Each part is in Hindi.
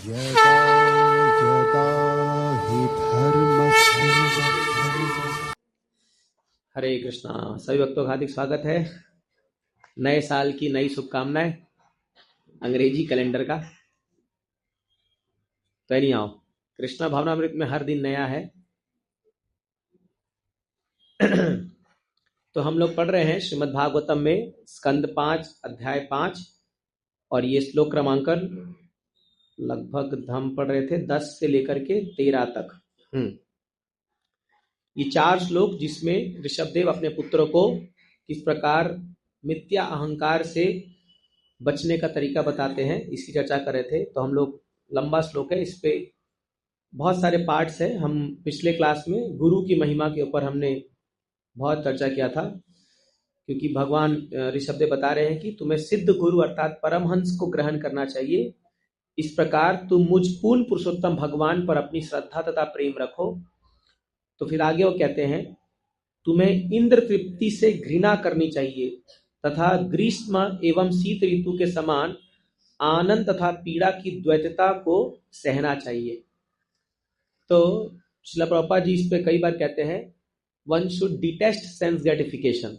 यदा यदा हि धर्मस्य हरे कृष्णा। सभी भक्तों का हार्दिक स्वागत है। नए साल की नई शुभकामनाएं अंग्रेजी कैलेंडर का। तो नहीं आओ, कृष्णा भावनामृत में हर दिन नया है। तो हम लोग पढ़ रहे हैं श्रीमद् भागवतम में स्कंद 5 अध्याय 5 और ये श्लोक क्रमांकन लगभग हम पढ़ रहे थे 10 से लेकर के 13 तक। ये 4 श्लोक जिसमें ऋषभदेव अपने पुत्रों को किस प्रकार मिथ्या अहंकार से बचने का तरीका बताते हैं, इसकी चर्चा कर रहे थे। तो हम लोग लंबा श्लोक है, इस पे बहुत सारे पार्ट्स हैं। हम पिछले क्लास में गुरु की महिमा के ऊपर हमने बहुत चर्चा किया था, क्योंकि भगवान ऋषभदेव बता रहे हैं कि तुम्हें सिद्ध गुरु अर्थात परमहंस को ग्रहण करना चाहिए। इस प्रकार तुम मुझ पूर्ण पुरुषोत्तम भगवान पर अपनी श्रद्धा तथा प्रेम रखो। तो फिर आगे वो कहते हैं, तुम्हें इंद्र तृप्ति से घृणा करनी चाहिए तथा ग्रीष्म एवं शीत ऋतु के समान आनंद तथा पीड़ा की द्वैतता को सहना चाहिए। तो श्रील प्रभुपाद जी इस पे कई बार कहते हैं, one should detest sense gratification.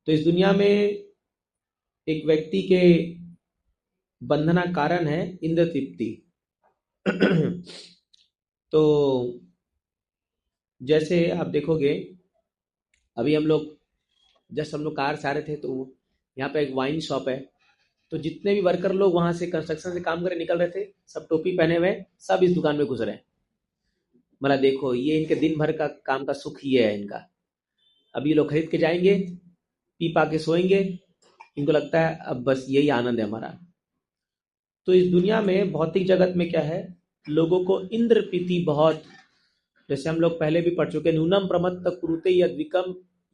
तो इस दुनिया में एक व्यक्ति के बंधना कारण है इंद्र तृप्ति। तो जैसे आप देखोगे, अभी हम लोग कार से आ रहे थे तो यहाँ पे एक वाइन शॉप है। तो जितने भी वर्कर लोग वहां से कंस्ट्रक्शन से काम करे निकल रहे थे, सब टोपी पहने हुए, सब इस दुकान में घुस रहे हैं। मतलब देखो, ये इनके दिन भर का काम का सुख ये है इनका। अब ये लोग खरीद के जाएंगे, पी पा के सोएंगे, इनको लगता है अब बस यही आनंद है हमारा। तो इस दुनिया में भौतिक जगत में क्या है, लोगों को इंद्र प्रीति बहुत, जैसे हम लोग पहले भी पढ़ चुके, नूनम प्रमत्त कुरुते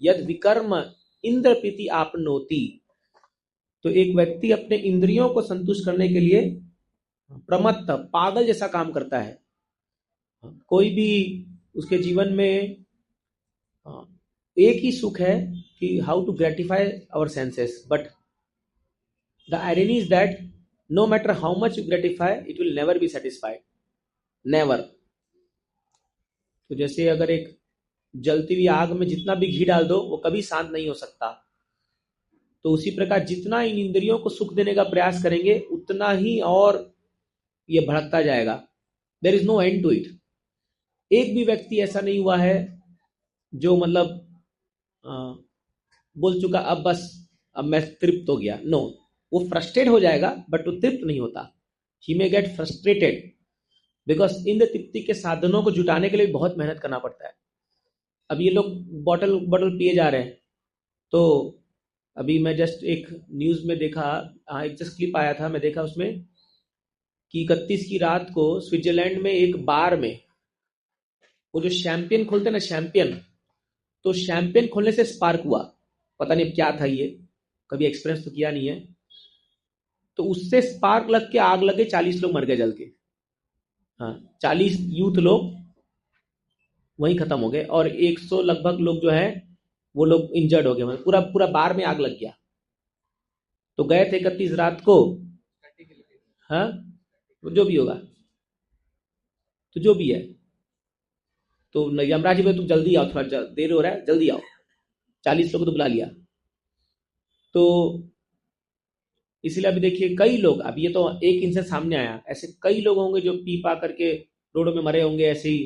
यद विकर्म इंद्र प्रीति आपनोति। तो एक व्यक्ति अपने इंद्रियों को संतुष्ट करने के लिए प्रमत्त, पागल जैसा काम करता है। कोई भी उसके जीवन में एक ही सुख है कि how to gratify our senses, but the irony is that no matter how much you gratify, it will never be satisfied, never. तो जैसे अगर एक जलती हुई आग में जितना भी घी डाल दो वो कभी शांत नहीं हो सकता। तो उसी प्रकार जितना इन इंद्रियों को सुख देने का प्रयास करेंगे उतना ही और ये भड़कता जाएगा। There is no end to it. एक भी व्यक्ति ऐसा नहीं हुआ है जो मतलब बोल चुका अब बस अब मैं तृप्त हो गया। नो, वो फ्रस्ट्रेट हो जाएगा बट वो तृप्त नहीं होता। He may get frustrated because इंद्र तृप्ति के साधनों को जुटाने के लिए बहुत मेहनत करना पड़ता है। अब ये लोग बॉटल पिए जा रहे हैं। तो अभी मैं जस्ट एक न्यूज में देखा, एक जस्ट क्लिप आया था, मैं देखा उसमें कि 31 की रात को स्विट्जरलैंड में एक बार में वो जो शैंपियन खोलते ना, शैंपियन, तो शैंपियन खोलने से स्पार्क हुआ। पता नहीं क्या था, ये कभी एक्सपीरियंस तो किया नहीं है। तो उससे स्पार्क लग के आग लगे, 40 लोग मर गए जल के। हाँ, 40 यूथ लोग वहीं खत्म हो गए और 100 लगभग लोग जो है वो लोग इंजर्ड हो गए। पूरा बार में आग लग गया। तो गए थे 31 रात को। हाँ, जो भी होगा, तो जो भी है, तो यमराज जी तुम जल्दी आओ, थोड़ा देर हो रहा है, जल्दी आओ। 40 लोग तो बुला लिया। तो इसलिए अभी देखिए कई लोग, अब ये तो एक इंसान सामने आया, ऐसे कई लोग होंगे जो पी पा करके रोडों में मरे होंगे ऐसे ही।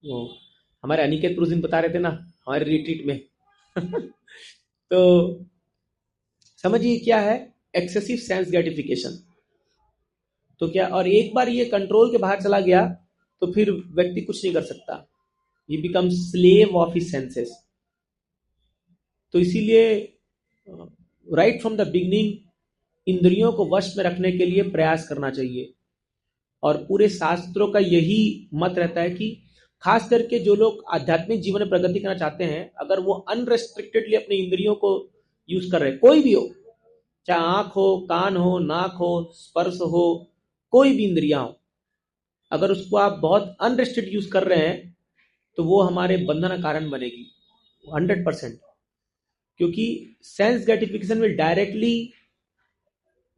वो हमारे अनिकेत पुरुष दिन बता रहे थे ना हमारे रिट्रीट में। तो समझिए क्या है एक्सेसिव सेंस ग्रेटिफिकेशन। तो क्या, और एक बार ये कंट्रोल के बाहर चला गया तो फिर व्यक्ति कुछ नहीं कर सकता। He become slave of his senses. तो इसीलिए राइट फ्रॉम द बिगिनिंग इंद्रियों को वश में रखने के लिए प्रयास करना चाहिए। और पूरे शास्त्रों का यही मत रहता है कि खास करके जो लोग आध्यात्मिक जीवन में प्रगति करना चाहते हैं, अगर वो अनरेस्ट्रिक्टेडली अपने इंद्रियों को यूज कर रहे हैं, कोई भी हो, चाहे आंख हो, कान हो, नाक हो, स्पर्श हो, कोई भी इंद्रियां हो, अगर उसको आप बहुत अनरेस्ट्रिक्टेड यूज कर रहे हैं तो वो हमारे बंधन का कारण बनेगी 100%। क्योंकि sense gratification will directly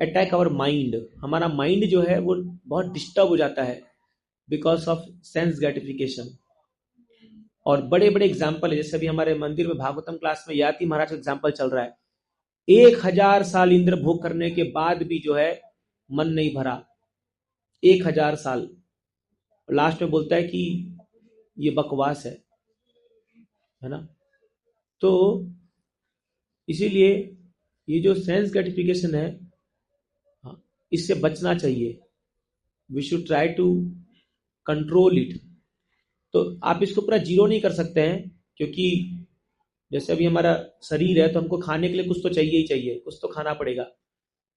attack our mind. हमारा माइंड जो है वो बहुत डिस्टर्ब हो जाता है बिकॉज ऑफ सेंस ग्रेटिफिकेशन। और बड़े बड़े एग्जाम्पल है, जैसे अभी हमारे मंदिर में भागवतम क्लास में याति महाराज का एग्जाम्पल चल रहा है। 1000 साल इंद्र भोग करने के बाद भी जो है मन नहीं भरा, 1000 साल। लास्ट में बोलता है कि ये बकवास है ना। तो इसीलिए ये जो सेंस ग्रेटिफिकेशन है, हाँ, इससे बचना चाहिए। We should try to control it. तो आप इसको पूरा जीरो नहीं कर सकते हैं, क्योंकि जैसे अभी हमारा शरीर है तो हमको खाने के लिए कुछ तो चाहिए ही चाहिए, कुछ तो खाना पड़ेगा।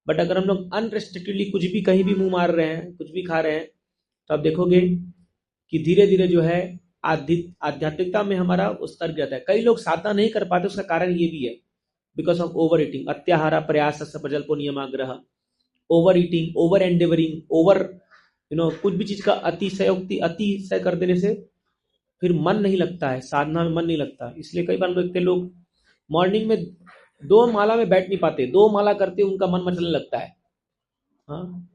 बट अगर हम लोग अनरेस्ट्रिक्टेडली कुछ भी कहीं भी मुंह मार रहे हैं, कुछ भी खा रहे हैं, तो आप देखोगे कि धीरे धीरे जो है आध्यात्मिकता में हमारा वो स्तर गिरता है। कई लोग साधना नहीं कर पाते, उसका कारण ये भी है बिकॉज ऑफ ओवर ईटिंग। अत्याहारा प्रयास प्रजल्पो नियमाग्रह। Over eating, over endeavouring, over कुछ भी चीज का अतिशय कर देने से फिर मन नहीं लगता है, साधना में मन नहीं लगता। इसलिए कई बार देखते लोग मॉर्निंग में 2 माला में बैठ नहीं पाते, 2 माला करते उनका मन मचलने लगता है। हाँ,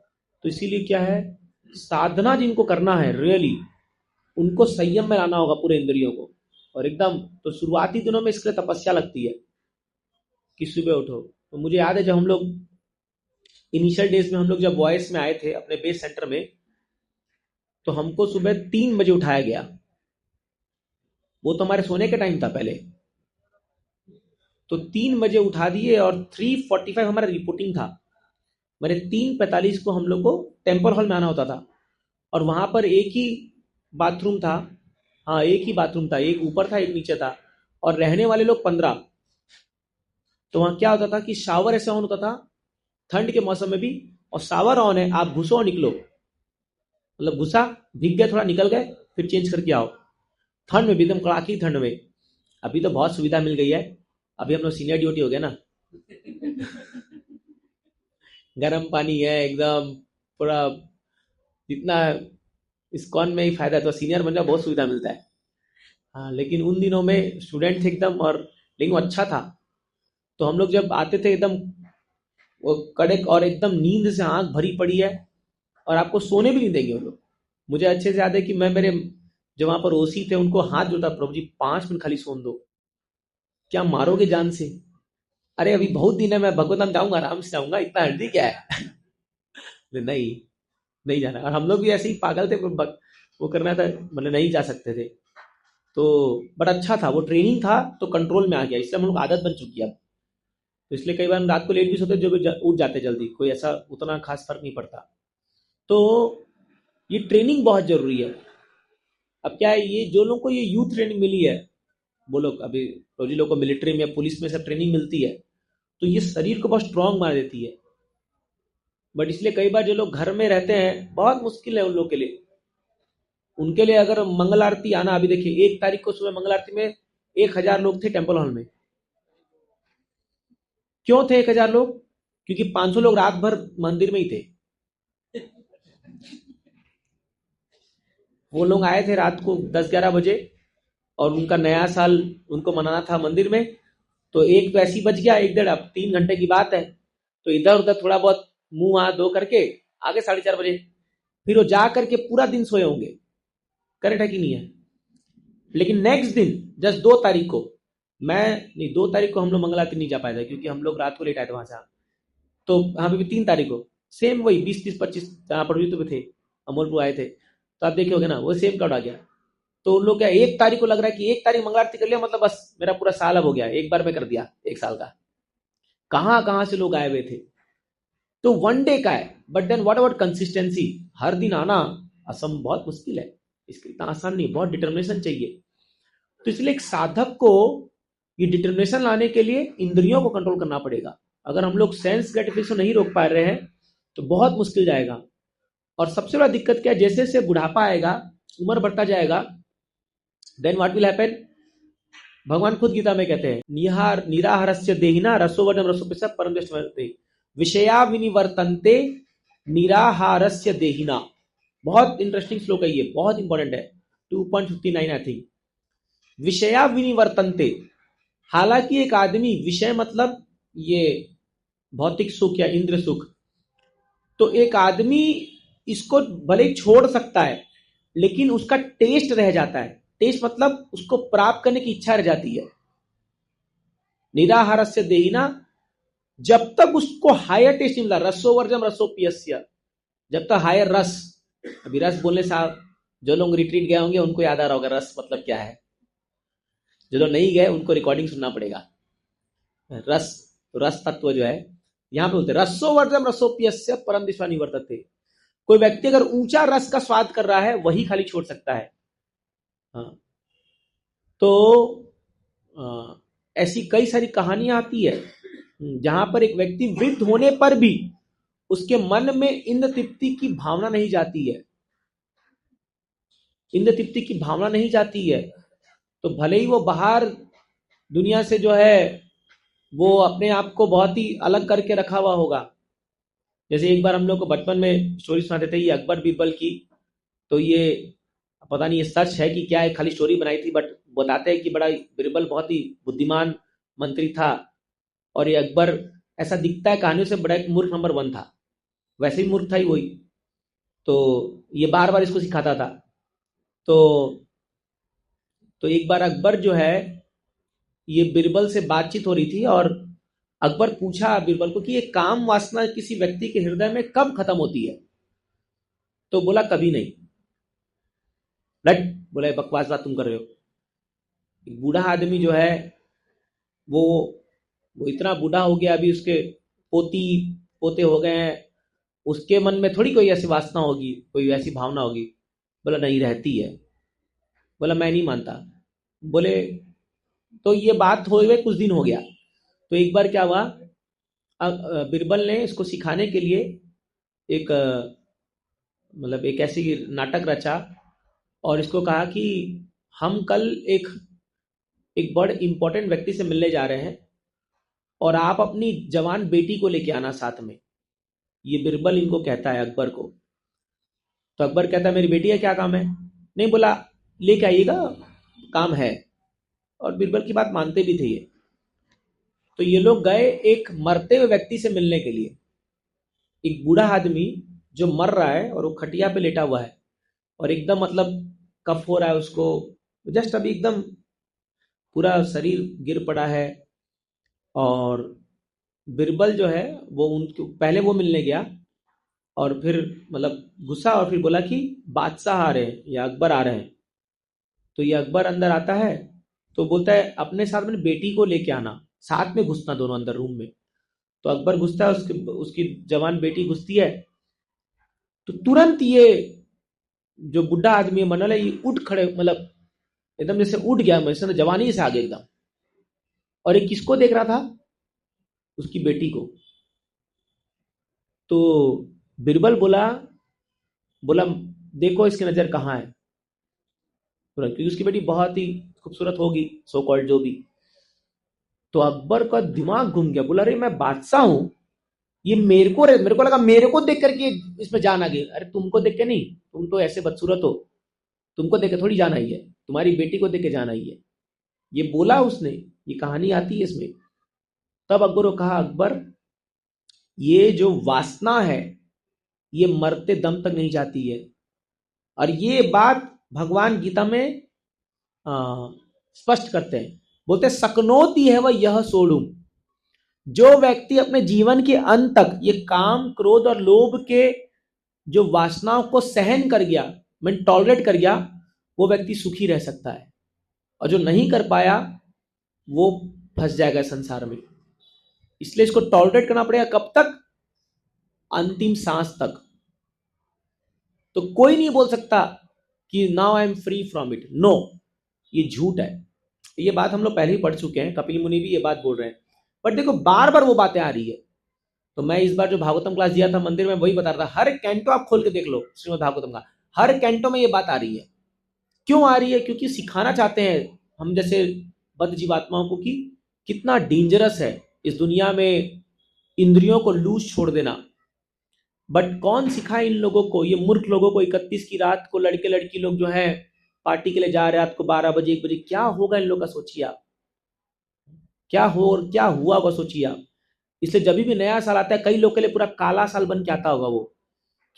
तो इसीलिए क्या है, साधना जिनको करना है रियली, उनको संयम में लाना होगा पूरे इंद्रियों को। और एकदम तो शुरुआती दिनों में इसके लिए तपस्या लगती है कि सुबह उठो। तो मुझे याद है जब हम लोग इनिशियल डेज में हम लोग जब वॉइस में आए थे अपने बेस सेंटर में, तो हमको सुबह 3 बजे उठाया गया। वो तो हमारे सोने का टाइम था पहले, तो 3 बजे उठा दिए और 3:45 हमारा रिपोर्टिंग था। मेरे 3:45 को हम लोग को टेम्पल हॉल में आना होता था। और वहां पर एक ही बाथरूम था, हाँ एक ही बाथरूम था, एक ऊपर था एक नीचे था, और रहने वाले लोग 15। तो वहां क्या होता था कि शावर ऐसे ऑन होता था ठंड के मौसम में भी, और शावर ऑन है, आप घुसो और निकलो, मतलब घुसा, भीग गए थोड़ा, निकल गए, फिर चेंज करके आओ। ठंड में भी, एकदम कड़ाकी ठंड में। अभी तो बहुत सुविधा मिल गई है, अभी हम लोग सीनियर ड्यूटी हो गया ना। गर्म पानी है एकदम पूरा, जितना इस्कॉन में ही फायदा है, तो सीनियर बन जाओ, बहुत सुविधा मिलता है। हाँ, लेकिन उन दिनों में स्टूडेंट थे एकदम, और लेकिन वो अच्छा था। तो हम लोग जब आते थे एकदम वो कड़क, और एकदम नींद से आंख भरी पड़ी है, और आपको सोने भी नहीं देंगे वो लोग। मुझे अच्छे से याद है कि मैं मेरे जो वहां पर ओसी थे उनको हाथ जोड़ता, प्रभु जी 5 मिनट खाली सोन दो, क्या मारोगे जान से? अरे अभी बहुत दिन है, मैं भगवतम जाऊंगा, आराम से जाऊंगा, इतना हल्दी क्या है? नहीं, नहीं जाना। और हम लोग भी ऐसे ही पागल थे, वो करना था, मतलब नहीं जा सकते थे। तो बट अच्छा था, वो ट्रेनिंग था तो कंट्रोल में आ गया, इससे हम लोग आदत बन चुकी है अब। तो इसलिए कई बार हम रात को लेट भी सोते, जो उठ जाते जल्दी, कोई ऐसा उतना खास फर्क नहीं पड़ता। तो ये ट्रेनिंग बहुत जरूरी है। अब क्या है, ये जो लोग को ये यूथ ट्रेनिंग मिली है, वो लोग अभी रोजी लोग को मिलिट्री में, पुलिस में सब ट्रेनिंग मिलती है, तो ये शरीर को बहुत स्ट्रांग बना देती है। बट इसलिए कई बार जो लोग घर में रहते हैं, बहुत मुश्किल है उन लोग के लिए। उनके लिए अगर मंगल आरती आना, अभी देखिए 1 तारीख को सुबह मंगल आरती में 1000 लोग थे टेम्पल हॉल में। क्यों थे 1000 लोग? क्योंकि 500 लोग रात भर मंदिर में ही थे। वो लोग आए थे रात को 10-11 बजे, और उनका नया साल उनको मनाना था मंदिर में। तो एक तो ऐसी बच गया, 1 डेढ़, अब 3 घंटे की बात है, तो इधर उधर थोड़ा बहुत मुंह हाथ धो करके आगे 4:30 बजे, फिर वो जा करके पूरा दिन सोए होंगे। करेक्ट है कि नहीं है? लेकिन नेक्स्ट दिन जस्ट 2 तारीख को, मैं नहीं, 2 तारीख को हम लोग मंगल आरती नहीं जा पाए थे, क्योंकि हम लोग रात को लेट आए थे वहां से। तो हाँ भी 3 तारीख को सेम वही 20, 30, 25 पड़ोसी तो थे, अमोलपुर आए थे, तो आप देखिए ना वो सेम क्राउड आ गया। तो उन लोग क्या 1 तारीख को लग रहा है कि 1 तारीख मंगल आरती कर लिया, मतलब बस मेरा पूरा साल अब हो गया, एक बार में कर दिया 1 साल का। कहां कहां से लोग आए हुए थे। तो 1 डे का है, but then what about consistency? हर दिन आना असम बहुत मुश्किल है, इसके इतना आसान नहीं, बहुत डिटर्मिनेशन चाहिए। तो इसलिए एक साधक को ये डिटर्मिनेशन लाने के लिए इंद्रियों को कंट्रोल करना पड़ेगा। अगर हम लोग सेंस ग्रेटिफिकेशन नहीं रोक पा रहे हैं तो बहुत मुश्किल जाएगा। और सबसे बड़ा दिक्कत क्या है, जैसे जैसे बुढ़ापा आएगा, उम्र बढ़ता जाएगा, देन व्हाट विल हैपन? भगवान खुद गीता में कहते हैं, निराहारस्य देहिना रसोवर्णम रसोपिसा परम दृष्टि विषया विनिवर्तन्ते निराहारस्य देहिना। बहुत इंटरेस्टिंग श्लोक है ये, बहुत इंपॉर्टेंट है, 2.59 आई थिंक। विषया विनिवर्तन्ते, हालांकि एक आदमी, विषय मतलब ये भौतिक सुख या इंद्र सुख, तो एक आदमी इसको भले ही छोड़ सकता है, लेकिन उसका टेस्ट रह जाता है। टेस्ट मतलब उसको प्राप्त करने की इच्छा रह जाती है। निराहारस्य देहिना, जब तक उसको हायर टेस्ट नहीं मिला, रसोवर्जम रसोपियस्य, जब तक हायर रस, अभी रस बोलने से जो लोग रिट्रीट गए होंगे उनको याद आ रहा होगा रस मतलब क्या है, जो लोग नहीं गए उनको रिकॉर्डिंग सुनना पड़ेगा। रस, रस तत्व जो है यहां पे बोलते रसोवर्जम रसोपियस्य परम दिशा निवर्तते। कोई व्यक्ति अगर ऊंचा रस का स्वाद कर रहा है वही खाली छोड़ सकता है। हाँ, तो ऐसी कई सारी कहानियां आती है जहां पर एक व्यक्ति वृद्ध होने पर भी उसके मन में इंद्र तृप्ति की भावना नहीं जाती है, इंद्र तृप्ति की भावना नहीं जाती है। तो भले ही वो बाहर दुनिया से जो है वो अपने आप को बहुत ही अलग करके रखा हुआ होगा। जैसे एक बार हम लोग को बचपन में स्टोरी सुनाते थे ये अकबर बीरबल की, तो ये पता नहीं ये सच है कि क्या है, खाली स्टोरी बनाई थी, बट बताते हैं कि बड़ा बीरबल बहुत ही बुद्धिमान मंत्री था और ये अकबर ऐसा दिखता है कहानियों से बड़ा एक मूर्ख नंबर 1 था, वैसे ही मूर्ख था ही वही। तो ये बार बार इसको सिखाता था। तो एक बार अकबर जो है ये बीरबल से बातचीत हो रही थी और अकबर पूछा बीरबल को कि ये काम वासना किसी व्यक्ति के हृदय में कब खत्म होती है? तो बोला कभी नहीं। रट, बोला बकवास बात तुम कर रहे हो। एक बूढ़ा आदमी जो है वो इतना बूढ़ा हो गया, अभी उसके पोते हो गए हैं, उसके मन में थोड़ी कोई ऐसी वासना होगी, कोई ऐसी भावना होगी। बोला नहीं, रहती है। बोला मैं नहीं मानता। बोले तो ये बात हुए कुछ दिन हो गया। तो एक बार क्या हुआ, बीरबल ने इसको सिखाने के लिए एक मतलब एक ऐसी नाटक रचा और इसको कहा कि हम कल एक बड़े इंपॉर्टेंट व्यक्ति से मिलने जा रहे हैं और आप अपनी जवान बेटी को लेके आना साथ में। ये बीरबल इनको कहता है अकबर को। तो अकबर कहता है मेरी बेटी है, क्या काम है? नहीं, बोला लेके आइएगा, काम है। और बीरबल की बात मानते भी थे ये। तो ये लोग गए एक मरते हुए व्यक्ति से मिलने के लिए। एक बूढ़ा आदमी जो मर रहा है और वो खटिया पे लेटा हुआ है और एकदम मतलब कफ हो रहा है उसको, जस्ट अभी एकदम पूरा शरीर गिर पड़ा है। और बीरबल जो है वो उनके पहले वो मिलने गया और फिर मतलब गुस्सा और फिर बोला कि बादशाह आ रहे हैं या अकबर आ रहे हैं। तो ये अकबर अंदर आता है तो बोलता है अपने साथ में बेटी को लेके आना, साथ में घुसना दोनों अंदर रूम में। तो अकबर घुसता है, उसकी जवान बेटी घुसती है। तो तुरंत ये जो बुढ़ा आदमी है मनल है, ये उठ खड़े, मतलब एकदम जैसे उठ गया, जैसे जवानी से आगे एकदम। और ये किसको देख रहा था? उसकी बेटी को। तो बीरबल बोला देखो इसकी नजर कहाँ है, क्योंकि उसकी बेटी बहुत ही खूबसूरत होगी, सो कॉल्ड जो भी। तो अकबर का दिमाग घूम गया, बोला अरे मैं बादशाह हूं, ये मेरे को लगा मेरे को देख करके इसमें जान आ गई। अरे तुमको देख के नहीं, तुम तो ऐसे बदसूरत हो, तुमको देख के थोड़ी जान आई है, तुम्हारी बेटी को देख के जान आई है। ये बोला उसने, ये कहानी आती है इसमें। तब अकबर को कहा अकबर ये जो वासना है ये मरते दम तक नहीं जाती है। और ये बात भगवान गीता में स्पष्ट करते हैं, बोलते सकनोती है वह यह सोडूम। जो व्यक्ति अपने जीवन के अंत तक ये काम क्रोध और लोभ के जो वासनाओं को सहन कर गया, मैं टॉलरेट कर गया, वो व्यक्ति सुखी रह सकता है। और जो नहीं कर पाया वो फंस जाएगा संसार में। इसलिए इसको टॉलरेट करना पड़ेगा, कब तक? अंतिम सांस तक। तो कोई नहीं बोल सकता कि now I am free from it, no, ये झूठ है। ये बात हम लोग पहले ही पढ़ चुके हैं, कपिल मुनि भी ये बात बोल रहे हैं। बट देखो बार बार वो बातें आ रही है। तो मैं इस बार जो भागवतम क्लास दिया था मंदिर में वही बता रहा था, हर कैंटो आप खोल के देख लो श्रीमद् भागवतम का, हर कैंटो में ये बात आ रही है। क्यों आ रही है? क्योंकि सिखाना चाहते हैं हम जैसे बद्ध जीवात्माओं को कि कितना डेंजरस है इस दुनिया में इंद्रियों को लूज छोड़ देना। बट कौन सिखाए इन लोगों को, ये मूर्ख लोगों को? 31 की रात को लड़के लड़की लोग जो हैं पार्टी के लिए जा रहे हैं रात को 12 बजे 1 बजे, क्या होगा इन लोग का सोचिए आप, क्या हो और क्या हुआ होगा सोचिए आप। इसलिए जब भी नया साल आता है कई लोग के लिए पूरा काला साल बन के आता होगा वो,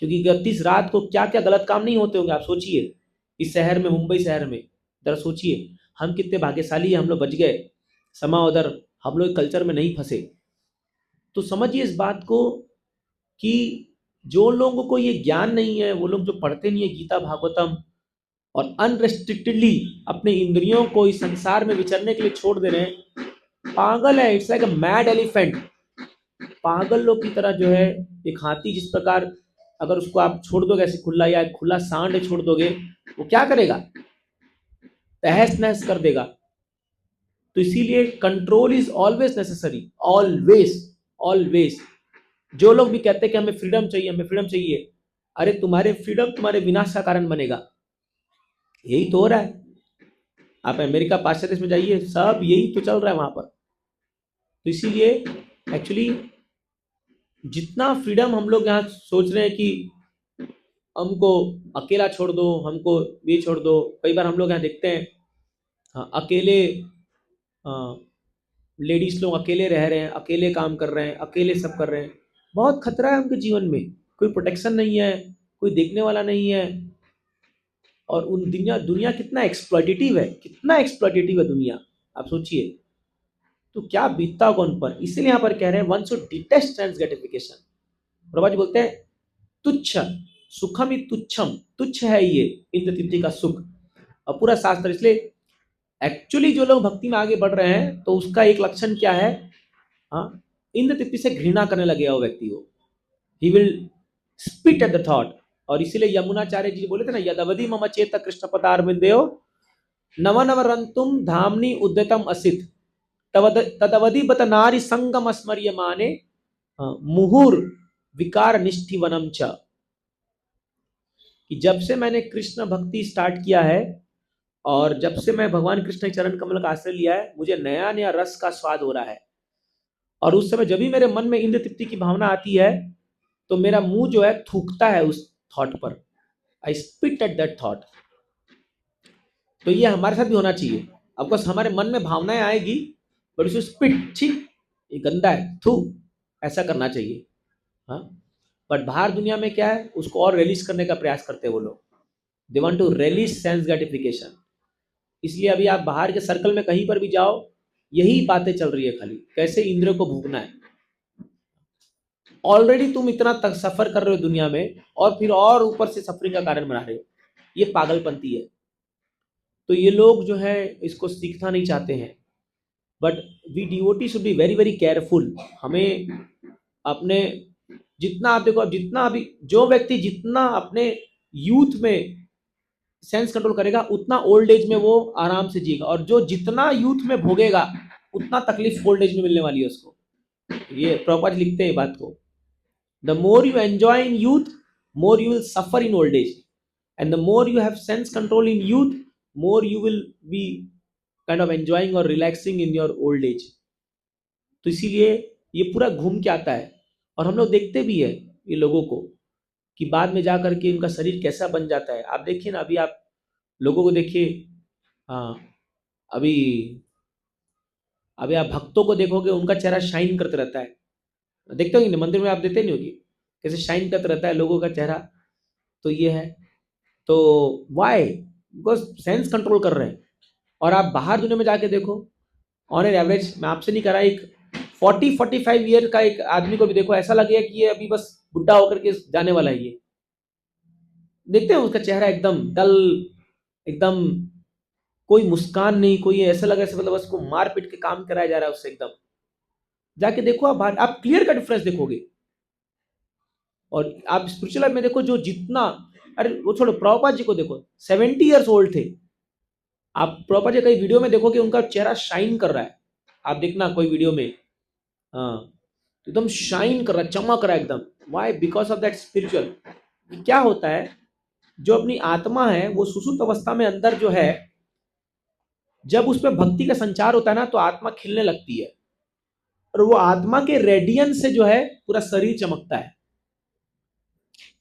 क्योंकि 31 रात को क्या क्या गलत काम नहीं होते होंगे। आप सोचिए इस शहर में, मुंबई शहर में, जरा सोचिए हम कितने भाग्यशाली हैं, हम लोग बच गए, समा उधर, हम लोग कल्चर में नहीं फंसे। तो समझिए इस बात को कि जो लोगों को ये ज्ञान नहीं है, वो लोग जो पढ़ते नहीं है गीता भागवतम और अनरेस्ट्रिक्टेडली अपने इंद्रियों को इस संसार में विचरने के लिए छोड़ दे रहे हैं, पागल है। It's like a mad elephant. पागल लोग की तरह जो है एक हाथी जिस प्रकार अगर उसको आप छोड़ दोगे ऐसे खुला, या खुला सांड छोड़ दोगे, वो क्या करेगा? तहस नहस कर देगा। तो इसीलिए control is always necessary, always always. जो लोग भी कहते हैं कि हमें फ्रीडम चाहिए, हमें फ्रीडम चाहिए, अरे तुम्हारे फ्रीडम तुम्हारे विनाश का कारण बनेगा। यही तो हो रहा है। आप अमेरिका पाश्चात्य देश में जाइए, सब यही तो चल रहा है वहां पर। तो इसीलिए एक्चुअली जितना फ्रीडम हम लोग यहाँ सोच रहे हैं कि हमको अकेला छोड़ दो, हमको ये छोड़ दो, कई बार हम लोग यहाँ देखते हैं हाँ, अकेले लेडीज लोग अकेले रह रहे हैं, अकेले काम कर रहे हैं, अकेले सब कर रहे हैं। बहुत खतरा है उनके जीवन में, कोई प्रोटेक्शन नहीं है, कोई देखने वाला नहीं है। और उन दुनिया दुनिया कितना एक्सप्लॉइटेटिव है, कितना एक्सप्लॉइटेटिव है दुनिया, आप सोचिए। तो क्या बीतता होगा उन पर। इसीलिए यहाँ पर कह रहे हैं one should detest sense gratification. Prabha ji बोलते हैं तुच्छ सुखम ही तुच्छम, तुच्छ है ये इंद्र तृप्ति का सुख। और पूरा शास्त्र, इसलिए एक्चुअली जो लोग भक्ति में आगे बढ़ रहे हैं तो उसका एक लक्षण क्या है, हाँ, इंद्र तृप्ति से घृणा करने लगेगा वो व्यक्ति को। He will spit at the thought. और इसीलिए यमुनाचार्य जी बोले थे ना, यदवधि मम चेत कृष्ण पदारविंदयो नव नव रंतुम धामनी उद्यतम असित तदवधि बत नारी संगम स्मर्य माने मुहुर विकार निष्ठिवनम च। कि जब से मैंने कृष्ण भक्ति स्टार्ट किया है और जब से मैं भगवान कृष्ण के चरण कमल का आश्रय लिया है, मुझे नया नया रस का स्वाद हो रहा है। और उस समय जब भी मेरे मन में इंद्र तृप्ति की भावना आती है तो मेरा मुंह जो है थूकता है उस थॉट पर। आई स्पिट एट दैट थॉट। तो ये हमारे साथ भी होना चाहिए। ऑफकोर्स हमारे मन में भावनाएं आएगी, बट उसको स्पिट, ठीक ये गंदा है, थू, ऐसा करना चाहिए। हाँ, बट बाहर दुनिया में क्या है, उसको और रिलीज करने का प्रयास करते हैं वो लोग। They want to release sense gratification. इसलिए अभी आप बाहर के सर्कल में कहीं पर भी जाओ, यही बातें चल रही है खाली, कैसे इंद्रियों को भूखना है। ऑलरेडी तुम इतना तक सफर कर रहे हो दुनिया में और फिर और ऊपर से सफरिंग का कारण बना रहे हो। ये पागलपंती है। तो ये लोग जो है इसको सीखना नहीं चाहते हैं। But we devotee should be very very careful. हमें अपने जितना, आप देखो, जितना अभी जो व्यक्ति जितना अपने यूथ में सेंस कंट्रोल करेगा उतना ओल्ड एज में वो आराम से जिएगा। और जो जितना यूथ में भोगेगा उतना तकलीफ ओल्ड एज में मिलने वाली है उसको। ये प्रभुपाद लिखते हैं बात को, the more you enjoy in youth more you will suffer in old age, and the more you have sense control in youth more you will be kind of enjoying और relaxing in your old age. तो इसीलिए ये पूरा घूम के आता है। और हम लोग देखते भी है ये लोगों को कि बाद में जा करके उनका शरीर कैसा बन जाता है। आप देखिए ना, अभी आप लोगों को देखिए, हाँ, अभी अभी आप भक्तों को देखोगे उनका चेहरा शाइन करते रहता है। देखते होंगे मंदिर में, आप देते नहीं होगी कैसे शाइन करते रहता है लोगों का चेहरा। तो ये है, तो वाई, बिकॉज सेंस कंट्रोल कर रहे हैं। और आप बाहर दुनिया में जाके देखो, ऑन एन एवरेज, मैं आपसे नहीं कह रहा, एक 40-45 ईयर का एक आदमी को भी देखो, ऐसा लगेगा कि ये अभी बस बुढ़ा होकर के जाने वाला है। ये देखते हैं उसका चेहरा एकदम डल, एकदम कोई मुस्कान नहीं, कोई ऐसा लगा ऐसे मतलब उसको मार पीट के काम कराया जा रहा है उससे एकदम। जाके देखो आप बाहर, आप क्लियर का डिफरेंस देखोगे। और आप स्पिरिचुअल लाइफ में देखो, जो जितना, अरे वो छोड़ो, प्रभुपाद जी को देखो, 70 ईयर्स ओल्ड थे। आप प्रभुपाद जी कई वीडियो में देखोगे उनका चेहरा शाइन कर रहा है। आप देखना कोई वीडियो में, हाँ, एकदम शाइन कर रहा है, चमक रहा है एकदम। Why? Because of that spiritual. क्या होता है, जो अपनी आत्मा है वो सुसुप्त अवस्था में अंदर जो है, जब उस पर भक्ति का संचार होता है ना तो आत्मा खिलने लगती है। और वो आत्मा के रेडियंस से जो है पूरा शरीर चमकता है।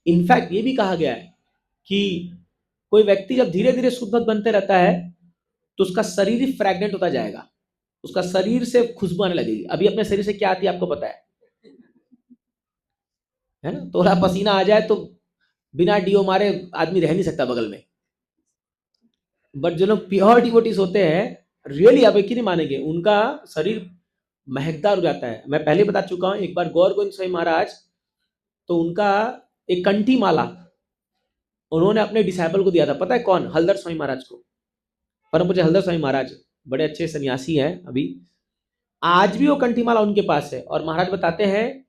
इनफैक्ट ये भी कहा गया है कि कोई व्यक्ति जब धीरे धीरे शुद्ध भक्त बनते रहता है तो उसका शरीर ही फ्रैगनेंट होता जाएगा, उसका शरीर से खुशबू आने लगेगी। अभी अपने शरीर से क्या आती है आपको पता है, है ना, थोड़ा पसीना आ जाए तो बिना डीओ मारे आदमी रह नहीं सकता बगल में। बट जो लोग प्योर डिवोटीज होते हैं, रियली आप यकीन नहीं मानेंगे, उनका शरीर महकदार हो जाता है। मैं पहले बता चुका हूँ, एक बार गौर गोविंद स्वामी महाराज, तो उनका एक कंठी माला उन्होंने अपने डिसाइबल को दिया था। पता है कौन? हलदर स्वामी महाराज को। परम पूज्य हलदर स्वामी महाराज बड़े अच्छे सन्यासी हैं अभी, आज भी वो कंठी माला उनके पास है। और महाराज बताते हैं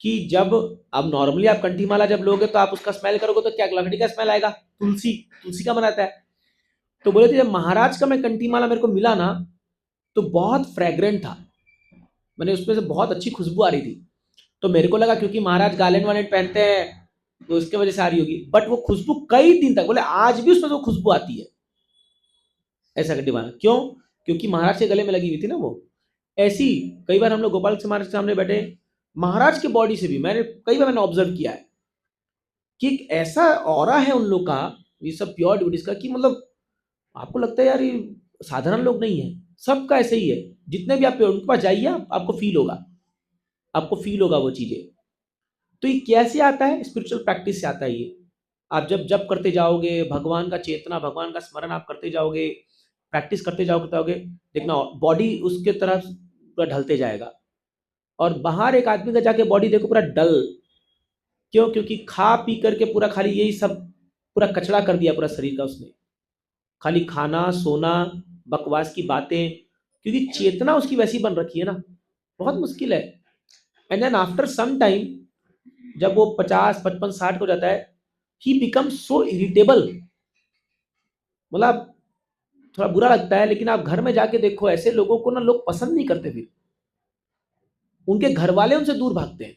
कि जब, अब नॉर्मली आप कंठी माला जब लोगे तो आप उसका स्मेल करोगे तो क्या लकड़ी का स्मेल आएगा? तुलसी, तुलसी का बनाता है। तो बोले थे जब महाराज का मैं कंठी माला मेरे को मिला ना, तो बहुत फ्रेग्रेंट था, मैंने उसमें से बहुत अच्छी खुशबू आ रही थी। तो मेरे को लगा क्योंकि महाराज गार्लेंड वालेंड पहनते हैं तो उसके वजह से आ रही होगी, बट वो खुशबू कई दिन तक, बोले आज भी उसमें वो खुशबू आती है। ऐसा कंठी माला क्यों? क्योंकि महाराज के गले में लगी हुई थी ना वो। ऐसी कई बार हम लोग गोपाल से महाराज के सामने बैठे, महाराज के बॉडी से भी मैंने कई बार ऑब्जर्व किया है कि एक ऐसा ऑरा है उन लोग का, ये सब प्योर डिवोटीज का, कि मतलब आपको लगता है यार ये साधारण लोग नहीं है, सबका ऐसे ही है। जितने भी आप उनके पास जाइए आपको फील होगा, आपको फील होगा वो चीजें। तो ये कैसे आता है? स्पिरिचुअल प्रैक्टिस से आता है ये। आप जब जब करते जाओगे, भगवान का चेतना, भगवान का स्मरण आप करते जाओगे, प्रैक्टिस करते जाओगे, देखना बॉडी उसके तरफ पूरा ढलते जाएगा। और बाहर एक आदमी का जाके बॉडी देखो पूरा डल, क्यों? क्योंकि खा पी करके पूरा खाली यही सब पूरा कचड़ा कर दिया पूरा शरीर का उसने, खाली खाना सोना बकवास की बातें, क्योंकि चेतना उसकी वैसी बन रखी है ना, बहुत मुश्किल है। And then after some time जब वो 50 55 60 हो जाता है, ही बिकम सो इरिटेबल, मतलब थोड़ा बुरा लगता है। लेकिन आप घर में जाके देखो, ऐसे लोगों को ना लोग पसंद नहीं करते, फिर उनके घर वाले उनसे दूर भागते हैं।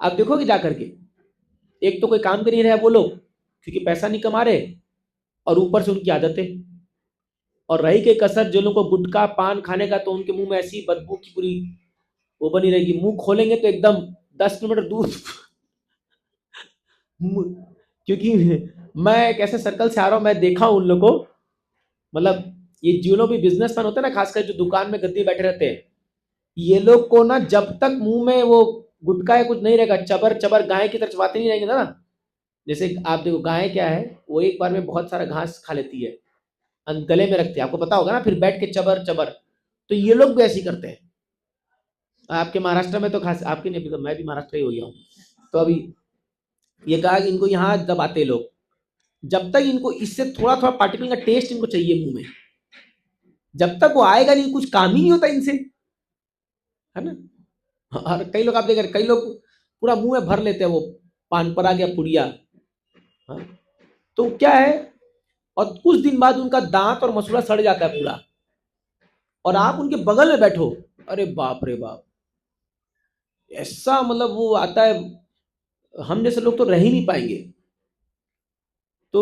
आप देखोगे जा करके, एक तो कोई काम कर नहीं रहे वो लोग क्योंकि पैसा नहीं कमा रहे, और ऊपर से उनकी आदतें। और रही के कसर जो लोगों को गुटखा पान खाने का, तो उनके मुंह में ऐसी बदबू की पूरी वो बनी रहेगी, मुंह खोलेंगे तो एकदम 10 किलोमीटर दूर क्योंकि मैं एक ऐसे सर्कल से आ रहा हूं, मैं देखा हूं उन लोगों को, मतलब ये जो लोग भी बिजनेसमैन होते हैं ना, खासकर जो दुकान में गद्दी बैठे रहते हैं, ये लोग को ना जब तक मुंह में वो गुटखा या कुछ नहीं रहेगा, चबर चबर गाय की तरह चबाते नहीं रहेंगे ना। जैसे आप देखो गाय क्या है, वो एक बार में बहुत सारा घास खा लेती है, गले में रखती है, आपको पता होगा ना, फिर बैठ के चबर चबर। तो ये लोग भी ऐसे ही करते हैं। आपके महाराष्ट्र में तो खास, आपके नहीं, तो मैं भी महाराष्ट्र ही हो गया हूँ। तो अभी ये कहा कि इनको यहाँ दबाते लोग, जब तक इनको इससे थोड़ा थोड़ा पार्टिकल का टेस्ट इनको चाहिए मुंह में, जब तक वो आएगा नहीं कुछ काम ही नहीं होता इनसे, है ना। और कई लोग आप देख रहे, कई लोग पूरा मुंह में भर लेते हैं वो पान पराग या पुड़िया। हाँ, तो क्या है, और कुछ दिन बाद उनका दांत और मसूड़ा सड़ जाता है पूरा, और आप उनके बगल में बैठो, अरे बाप रे बाप, ऐसा मतलब वो आता है, हम जैसे लोग तो रह ही नहीं पाएंगे। तो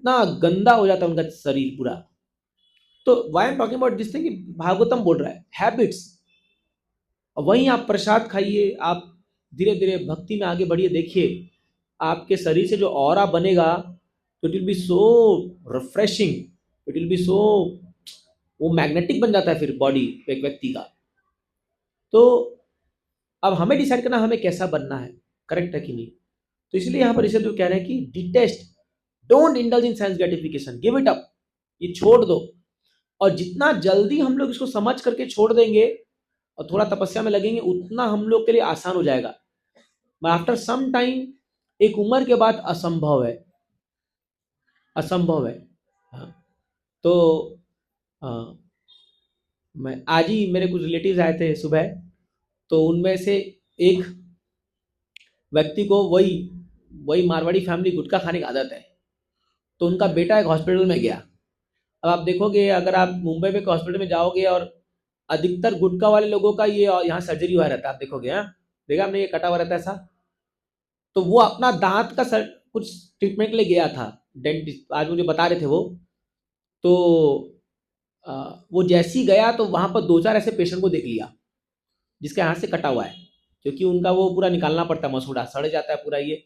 ना गंदा हो जाता है उनका शरीर पूरा। तो why am talking about this thing, Bhagavatam बोल रहा है हैबिट्स। वहीं आप प्रसाद खाइए, आप धीरे धीरे भक्ति में आगे बढ़िए, देखिए आपके शरीर से जो ऑरा बनेगा, तो it will be so refreshing, it will be so, वो मैग्नेटिक बन जाता है फिर बॉडी एक व्यक्ति का। तो अब हमें डिसाइड करना हमें कैसा बनना है, करेक्ट है कि नहीं। तो इसलिए यहाँ पर ऋषभ देव कह रहे हैं कि detest, don't indulge in sense gratification, give it up, ये छोड़ दो। और जितना जल्दी हम लोग इसको समझ करके छोड़ देंगे और थोड़ा तपस्या में लगेंगे, उतना हम लोग के लिए आसान हो जाएगा। आफ्टर सम टाइम, एक उम्र के बाद असंभव है, असंभव है। हाँ, तो हाँ, मैं आज ही मेरे कुछ रिलेटिव्स आए थे सुबह, तो उनमें से एक व्यक्ति को वही वही मारवाड़ी फैमिली, गुटखा खाने की आदत है। तो उनका बेटा एक हॉस्पिटल में गया। अब आप देखोगे, अगर आप मुंबई में हॉस्पिटल में जाओगे, और अधिकतर गुटखा वाले लोगों का ये यहाँ सर्जरी हुआ रहता है, आप देखोगे, हाँ देखा आपने, ये कटा हुआ रहता है ऐसा। तो वो अपना दांत का कुछ ट्रीटमेंट के लिए गया था डेंटिस्ट, आज मुझे बता रहे थे वो। तो वो जैसे ही गया तो वहां पर 2 4 ऐसे पेशेंट को देख लिया जिसके हाथ से कटा हुआ है, क्योंकि उनका वो पूरा निकालना पड़ता है, मसूड़ा सड़ जाता है पूरा ये।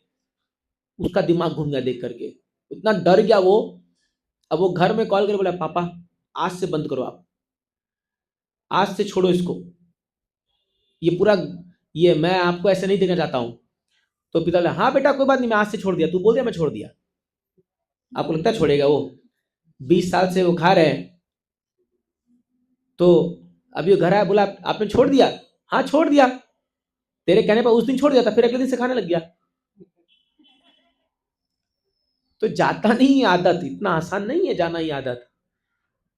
उसका दिमाग घूम गया देख करके, इतना डर गया वो। अब वो घर में कॉल करके बोला, पापा आज से बंद करो, आप आज से छोड़ो इसको, ये पूरा, ये मैं आपको ऐसे नहीं देखना चाहता हूँ। तो पिता बोले हाँ बेटा कोई बात नहीं, मैं आज से छोड़ दिया, तू बोल दिया मैं छोड़ दिया। आपको लगता है छोड़ेगा वो? 20 साल से वो खा रहे हैं। तो अभी वो घर आया, बोला आपने छोड़ दिया? हाँ छोड़ दिया, तेरे कहने पर उस दिन छोड़ दिया था, फिर अगले दिन से खाने लग गया। तो जाता नहीं है आदत, इतना आसान नहीं है जाना ही आदत।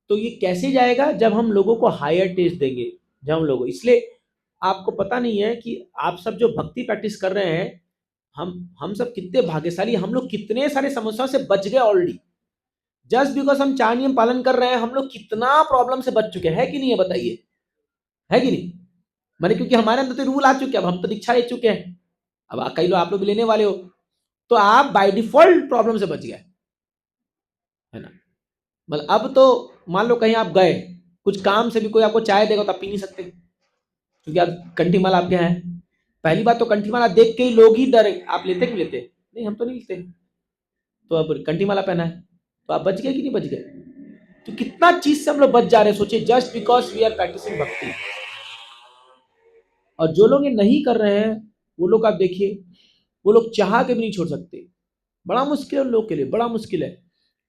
तो ये कैसे जाएगा? जब हम लोगों को हायर टेस्ट देंगे, जब हम लोगों, इसलिए आपको पता नहीं है कि आप सब जो भक्ति प्रैक्टिस कर रहे हैं, हम सब कितने भाग्यशाली, हम लोग कितने सारे समस्याओं से बच गए ऑलरेडी। जस्ट बिकॉज हम 4 नियम पालन कर रहे हैं, हम लोग कितना प्रॉब्लम से बच चुके हैं कि नहीं है? बताइए, है कि नहीं? मैंने, क्योंकि हमारे अंदर तो रूल आ चुके हैं, अब हम तो दीक्षा ले चुके हैं, अब कई लोग, आप लोग भी लेने वाले हो, तो आप बाय डिफॉल्ट प्रॉब्लम से बच गए, है ना? मतलब अब तो मान लो कहीं आप गए, कुछ काम से भी कोई आपको चाय देगा तो आप पी नहीं सकते, क्योंकि आप कंठी माला आपके यहाँ है। पहली बात तो कंठी माला देख के ही लोग ही डरे, आप लेते कि लेते नहीं? हम तो नहीं लेते। तो अब कंठी माला पहना है, तो आप बच गए कि नहीं बच गए? तो कितना चीज से हम लोग बच जा रहे हैं, सोचिए, just because we are practicing bhakti. और जो लोग ये नहीं कर रहे हैं, वो लोग आप देखिए, वो लोग चाह के भी नहीं छोड़ सकते। बड़ा मुश्किल है उन लोग के लिए, बड़ा मुश्किल है।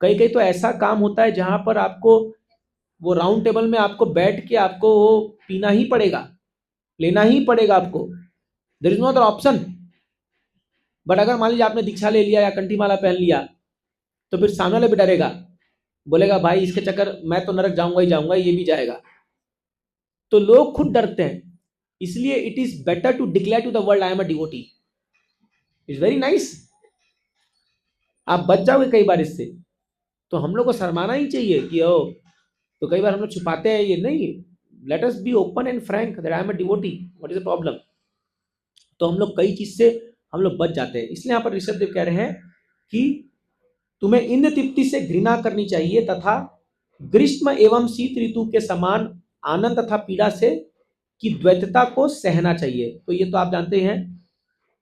कई कई तो ऐसा काम होता है जहां पर आपको वो राउंड टेबल में आपको बैठ के आपको वो पीना ही पड़ेगा, लेना ही पड़ेगा आपको, there is no other option. But अगर मान लीजिए आपने दीक्षा ले लिया या कंठी माला पहन लिया, तो फिर सामने वाला भी डरेगा, बोलेगा भाई इसके चक्कर मैं तो नरक जाऊंगा ही जाऊंगा, ये भी जाएगा। तो लोग खुद डरते हैं। इसलिए it is better to declare to the world I am a devotee. It's very nice, आप बच जाओगे कई बार इससे। तो हम लोग को शर्माना ही चाहिए कि ओ, तो कई बार हम लोग छुपाते हैं, ये नहीं, let us be open and Frank that I am a devotee, what is the problem? तो हम लोग कई चीज से हम लोग बच जाते हैं। इसलिए यहाँ पर ऋषभ देव कह रहे हैं कि तुम्हें इंद्र तृप्ति से घृणा करनी चाहिए तथा ग्रीष्म एवं शीत ऋतु के समान आनंद तथा पीड़ा से की द्वैतता को सहना चाहिए। तो ये तो आप जानते हैं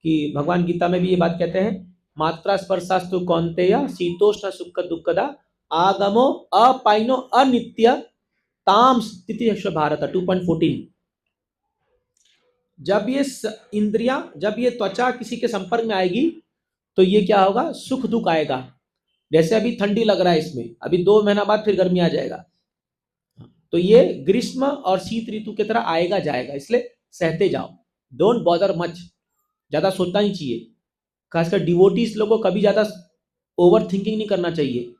कि भगवान गीता में भी ये बात कहते हैं, मात्रा स्पर्शास्तु कौन्तेय शीतोष्ण सुख दुखदा आगमो अपाइनो अनित्य ताम स्थिति भारत 2.14। जब ये इंद्रियां, जब ये त्वचा किसी के संपर्क में आएगी तो ये क्या होगा? सुख दुख आएगा। जैसे अभी ठंडी लग रहा है, इसमें अभी 2 महीना बाद फिर गर्मी आ जाएगा। तो ये ग्रीष्म और शीत ऋतु की तरह आएगा जाएगा, इसलिए सहते जाओ, डोंट बॉदर मच, ज्यादा सोचना नहीं चाहिए। खासकर डिवोटीज लोगों को कभी ज्यादा ओवर थिंकिंग नहीं करना चाहिए।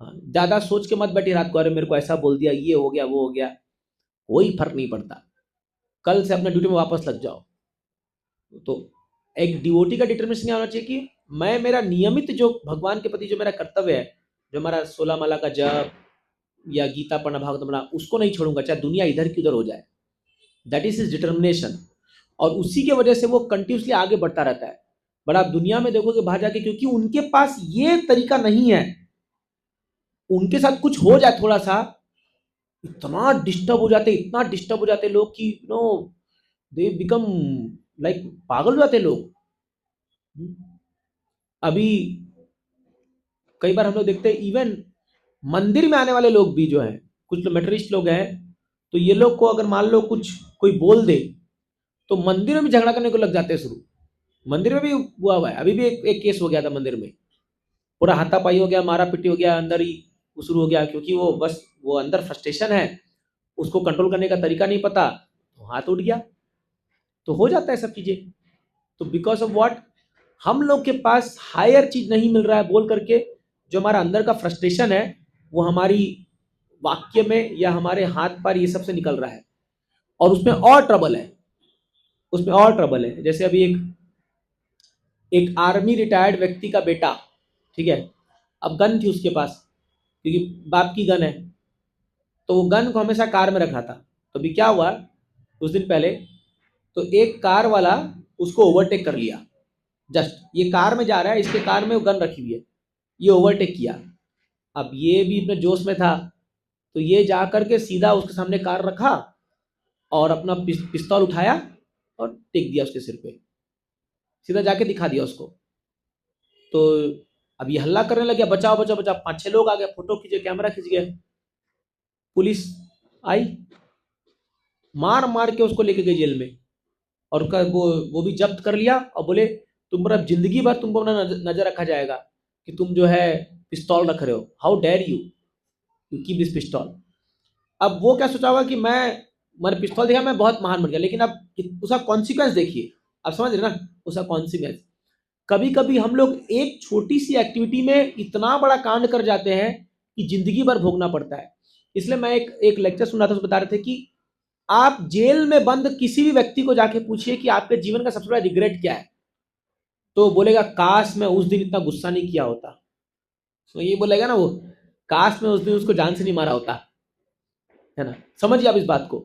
ज्यादा सोच के मत बैठिए रात को, अरे मेरे को ऐसा बोल दिया, ये हो गया वो हो गया, कोई फर्क नहीं पड़ता। कल से अपने ड्यूटी में वापस लग जाओ। तो एक डिवोटी का डिटर्मिनेशन क्या होना चाहिए कि मैं, मेरा नियमित जो भगवान के प्रति जो मेरा कर्तव्य है, जो हमारा 16 माला का जप या गीता पढ़ना, भागवत पढ़ना, उसको नहीं छोड़ूंगा, चाहे दुनिया इधर की उधर हो जाए। That is his determination. और उसी के वजह से वो कंटिन्यूसली आगे बढ़ता रहता है। बट आप दुनिया में देखोगे बाहर जाके, क्योंकि उनके पास ये तरीका नहीं है, उनके साथ कुछ हो जाए थोड़ा सा, इतना डिस्टर्ब हो जाते, इतना डिस्टर्ब हो जाते लोग कि नो, दे बिकम लाइक पागल हो जाते लोग। अभी कई बार हम लोग देखते हैं, इवन मंदिर में आने वाले लोग भी जो है, कुछ लोग मेटरिस्ट लोग हैं, तो ये लोग को अगर मान लो कुछ कोई बोल दे, तो मंदिर में भी झगड़ा करने को लग जाते हैं शुरू। मंदिर में भी हुआ है, अभी भी एक केस हो गया था मंदिर में, पूरा हाथापाई हो गया, मारा पीटी हो गया, अंदर ही शुरू हो गया, क्योंकि वो बस वो अंदर फ्रस्ट्रेशन है, उसको कंट्रोल करने का तरीका नहीं पता, तो हाथ उठ गया। तो हो जाता है सब चीजें। तो बिकॉज ऑफ व्हाट, हम लोग के पास हायर चीज नहीं मिल रहा है बोल करके, जो हमारा अंदर का फ्रस्ट्रेशन है वो हमारी वाक्य में या हमारे हाथ पर ये सबसे निकल रहा है, और उसमें और ट्रबल है, उसमें और ट्रबल है। जैसे अभी एक आर्मी रिटायर्ड व्यक्ति का बेटा, ठीक है, अब गन थी उसके पास, क्योंकि बाप की गन है, तो वो गन को हमेशा कार में रखा था। तो अभी क्या हुआ, कुछ दिन पहले, तो एक कार वाला उसको ओवरटेक कर लिया। जस्ट ये कार में जा रहा है, इसके कार में वो गन रखी हुई है, ये ओवरटेक किया। अब ये भी अपने जोश में था, तो ये जा करके सीधा उसके सामने कार रखा और अपना पिस्तौल उठाया और टेक दिया उसके सिर पे, सीधा जाके दिखा दिया उसको। तो अब ये हल्ला करने लग गया, बचाओ बचाओ बचाओ, 5-6 लोग आ गए, फोटो खींचे, कैमरा खींच गए, पुलिस आई, मार मार के उसको लेके गई जेल में, और वो भी जब्त कर लिया, और बोले तुम पर अब जिंदगी भर तुमको अपना नजर रखा जाएगा कि तुम जो है पिस्तौल रख रहे हो, how dare you keep this पिस्तौल। अब वो क्या सोचा होगा कि मैंने पिस्तौल देखा, मैं बहुत महान बन गया, लेकिन अब उसका कॉन्सिक्वेंस देखिए, आप समझ रहे ना उसका कॉन्सिक्वेंस। कभी कभी हम लोग एक छोटी सी एक्टिविटी में इतना बड़ा कांड कर जाते हैं कि जिंदगी भर भोगना पड़ता है। इसलिए मैं एक लेक्चर सुन रहा था, उसमें बता रहे थे कि आप जेल में बंद किसी भी व्यक्ति को जाके पूछिए कि आपके जीवन का सबसे बड़ा रिग्रेट क्या है, तो बोलेगा काश मैं उस दिन इतना गुस्सा नहीं किया होता। तो ये बोलेगा ना वो, काश मैं उस दिन उसको जान से नहीं मारा होता, है ना। समझिए आप इस बात को।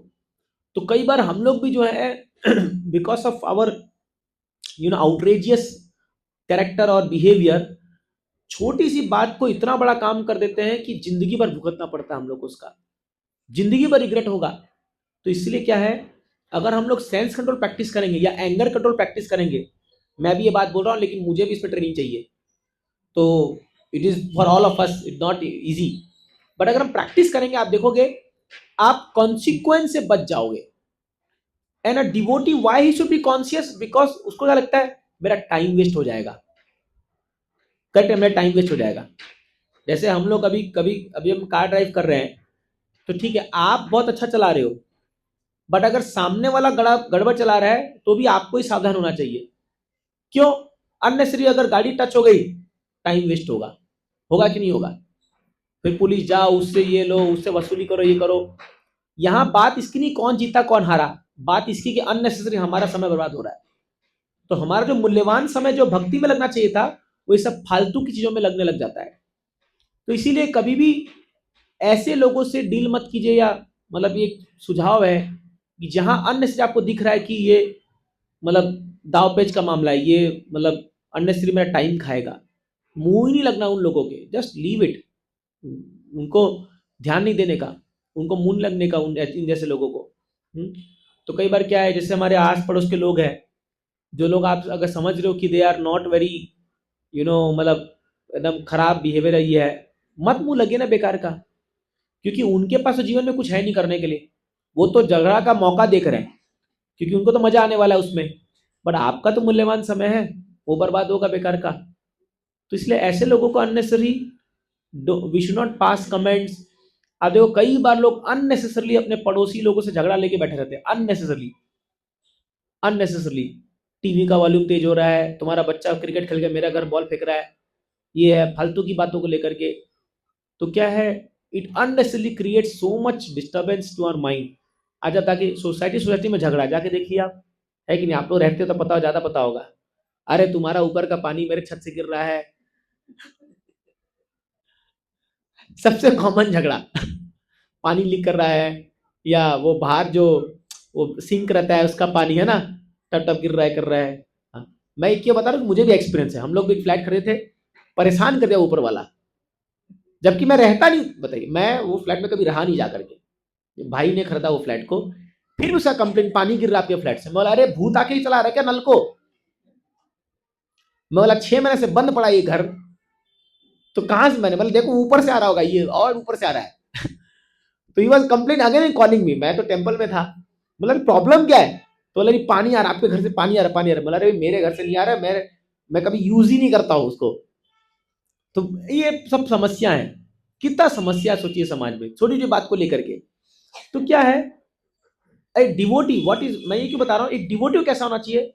तो कई बार हम लोग भी जो है because of our outrageous character और बिहेवियर, छोटी सी बात को इतना बड़ा काम कर देते हैं कि जिंदगी भर भुगतना पड़ता है हम लोग को उसका, जिंदगी भर रिग्रेट होगा। तो इसलिए क्या है, अगर हम लोग सेंस कंट्रोल प्रैक्टिस करेंगे या एंगर कंट्रोल प्रैक्टिस करेंगे, मैं भी ये बात बोल रहा हूँ लेकिन मुझे भी इस पर ट्रेनिंग चाहिए, तो it is for all of us, it not easy, but अगर हम प्रैक्टिस करेंगे आप देखोगे आप कॉन्सिक्वेंस से बच जाओगे। And a devotee why he should be conscious, because उसको क्या लगता है मेरा टाइम वेस्ट हो जाएगा, करेक्ट है, मेरा टाइम वेस्ट हो जाएगा। जैसे हम लोग अभी कभी अभी हम कार ड्राइव कर रहे हैं, तो ठीक है आप बहुत अच्छा चला रहे हो, बट अगर सामने वाला गड़बड़ चला रहा है तो भी आपको ही सावधान होना चाहिए। क्यों? अननेसेसरी अगर गाड़ी टच हो गई टाइम वेस्ट होगा, होगा कि नहीं होगा? फिर पुलिस जाओ, उससे ये लो, उससे वसूली करो, ये करो। यहां बात इसकी नहीं कौन जीता कौन हारा, बात इसकी कि अननेसेसरी हमारा समय बर्बाद हो रहा है। तो हमारा जो मूल्यवान समय जो भक्ति में लगना चाहिए था, वो ये सब फालतू की चीजों में लगने लग जाता है। तो इसीलिए कभी भी ऐसे लोगों से डील मत कीजिए, या मतलब ये सुझाव है कि जहां अननेसेसरी आपको दिख रहा है कि ये मतलब दाव पेच का मामला है, ये मतलब अननेसेसरी मेरा टाइम खाएगा, मुंह ही नहीं लगना उन लोगों के, जस्ट लीव इट। उनको ध्यान नहीं देने का, उनको मुंह नहीं लगने का इन जैसे लोगों को। तो कई बार क्या है, जैसे हमारे आस पड़ोस के लोग हैं, जो लोग आप अगर समझ रहे हो कि दे आर नॉट वेरी मतलब एकदम खराब बिहेवियर है, ये है, मत मुंह लगे ना बेकार का, क्योंकि उनके पास तो जीवन में कुछ है नहीं करने के लिए, वो तो झगड़ा का मौका देख रहे हैं क्योंकि उनको तो मजा आने वाला है उसमें, बट आपका तो मूल्यवान समय है वो बर्बाद होगा बेकार का। तो इसलिए ऐसे लोगों को unnecessary we should not pass comments. अब देखो कई बार लोग अननेसेसरली अपने पड़ोसी लोगों से झगड़ा लेके बैठे रहते हैं, अननेसेसरली अननेसेसरली। टीवी का वॉल्यूम तेज हो रहा है, तुम्हारा बच्चा क्रिकेट खेल के मेरा घर बॉल फेंक रहा है, ये है फालतू की बातों को लेकर के। तो क्या है, it unnecessarily create so much disturbance to our mind. अच्छा, ताकि सोसाइटी में झगड़ा जाके देखिए आप, है कि नहीं? आप लोग रहते हो तो पता हो, ज्यादा पता होगा। अरे तुम्हारा ऊपर का पानी मेरे छत से गिर रहा है, सबसे कॉमन झगड़ा पानी लीक कर रहा है, या वो बाहर जो वो सिंक रहता है उसका पानी है ना, टप टप गिर रहा है, कर रहा है। हाँ, मैं एक ये बता रहा हूँ, मुझे भी एक्सपीरियंस है। हम लोग एक फ्लैट खरीदे थे, परेशान कर दिया ऊपर वाला, जबकि मैं रहता नहीं, बताइए, मैं वो फ्लैट में कभी रहा नहीं जा करके, भाई ने खरीदा वो फ्लैट को, फिर भी उसका कंप्लेंट पानी गिर रहा है आपके फ्लैट से। मैं बोला अरे भूत आके ही चला रहा है क्या नल को? मैं बोला 6 महीने से बंद पड़ा ये घर, तो कहां से? मैंने बोला देखो ऊपर से आ रहा होगा ये, और ऊपर से आ रहा है तो he was complain again in calling me. मैं तो टेम्पल में था, मतलब प्रॉब्लम क्या है? तो बोला पानी आ रहा, आपके घर से पानी आ रहा, पानी आ रहा। बोला अरे मेरे घर से नहीं आ रहा, मैं कभी यूज ही नहीं करता हूँ उसको। तो ये सब समस्या है, कितना समस्या सोचिए समाज में छोटी छोटी बात को लेकर के। तो क्या है, एक डिवोटी व्हाट इज, मैं ये क्यों बता रहा हूँ, एक डिवोटी कैसा होना चाहिए,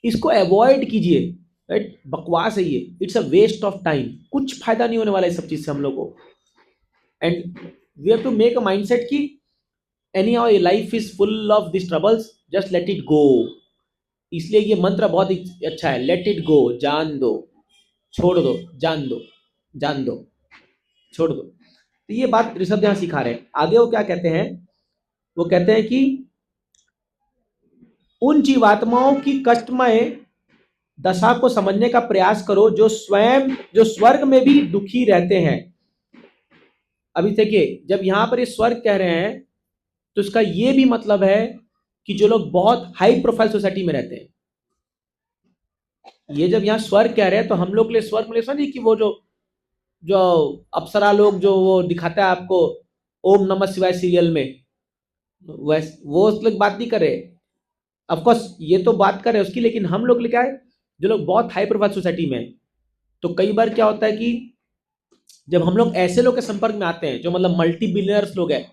इसको अवॉइड कीजिए, राइट? बकवास है ये, it's a waste of time, कुछ फायदा नहीं होने वाला है इस सब चीज से हम लोग को। And we have to make a mindset कि anyhow life is full of this troubles, just let it go. इसलिए ये मंत्र बहुत ही अच्छा है, लेट इट गो, जान दो, छोड़ दो, जान दो, जान दो, छोड़ दो। तो ये बात ऋषभ यहाँ सिखा रहे हैं। आगे वो क्या कहते हैं, वो कहते हैं कि उन जीवात्माओं की कष्टमय दशा को समझने का प्रयास करो जो स्वयं जो स्वर्ग में भी दुखी रहते हैं। अभी देखिए, जब यहां पर ये स्वर्ग कह रहे हैं तो इसका ये भी मतलब है कि जो लोग बहुत हाई प्रोफाइल सोसाइटी में रहते हैं, ये जब यहाँ स्वर्ग कह रहे हैं तो हम लोग के लिए स्वर्ग में समझिए कि वो जो जो अप्सरा लोग जो वो दिखाता है आपको ओम नमः शिवाय सीरियल में, वैसे वो उस लोग बात नहीं करे, ऑफकोर्स ये तो बात करे उसकी, लेकिन हम लोग क्या है, जो लोग बहुत हाई प्रोफाइल सोसाइटी में हैं, तो कई बार क्या होता है कि जब हम लोग ऐसे लोग के संपर्क में आते हैं जो मतलब मल्टी बिलियनर्स लोग हैं,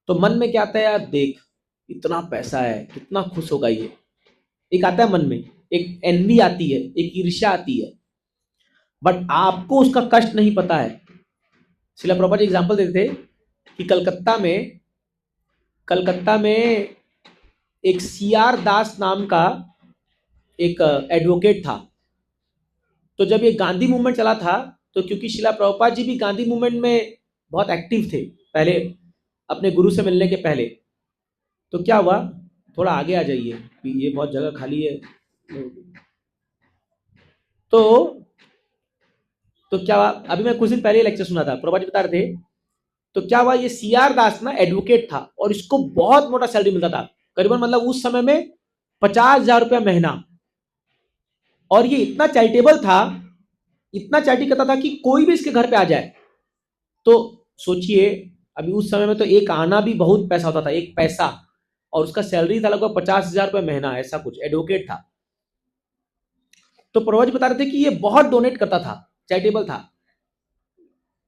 तो मन में क्या आता है, यार देख इतना पैसा है, कितना खुश होगा ये। एक आता है मन में, एक एनवी आती है, एक ईर्ष्या आती है, बट आपको उसका कष्ट नहीं पता है। शिला प्रभुपाद जी एग्जाम्पल देते थे कि कलकत्ता में एक सीआर दास नाम का एक एडवोकेट था। तो जब ये गांधी मूवमेंट चला था, तो क्योंकि शिला प्रभुपाद जी भी गांधी मूवमेंट में बहुत एक्टिव थे पहले, अपने गुरु से मिलने के पहले, तो क्या हुआ, थोड़ा आगे आ जाइए, ये बहुत जगह खाली है। तो क्या हुआ, अभी मैं कुछ दिन पहले लेक्चर सुना था, प्रभुपाद जी बता रहे थे, तो क्या हुआ, ये सीआर दास ना एडवोकेट था और इसको बहुत मोटा सैलरी मिलता था, करीबन मतलब उस समय में 50,000 रुपया महीना। और ये इतना चैरिटेबल था, इतना चैरिटी करता था कि कोई भी इसके घर पे आ जाए, तो सोचिए अभी उस समय में तो एक आना भी बहुत पैसा होता था, एक पैसा, और उसका सैलरी था लगभग 50,000 रुपये महीना, ऐसा कुछ एडवोकेट था। तो प्रभुपाद जी बता रहे थे कि ये बहुत डोनेट करता था, चैरिटेबल था।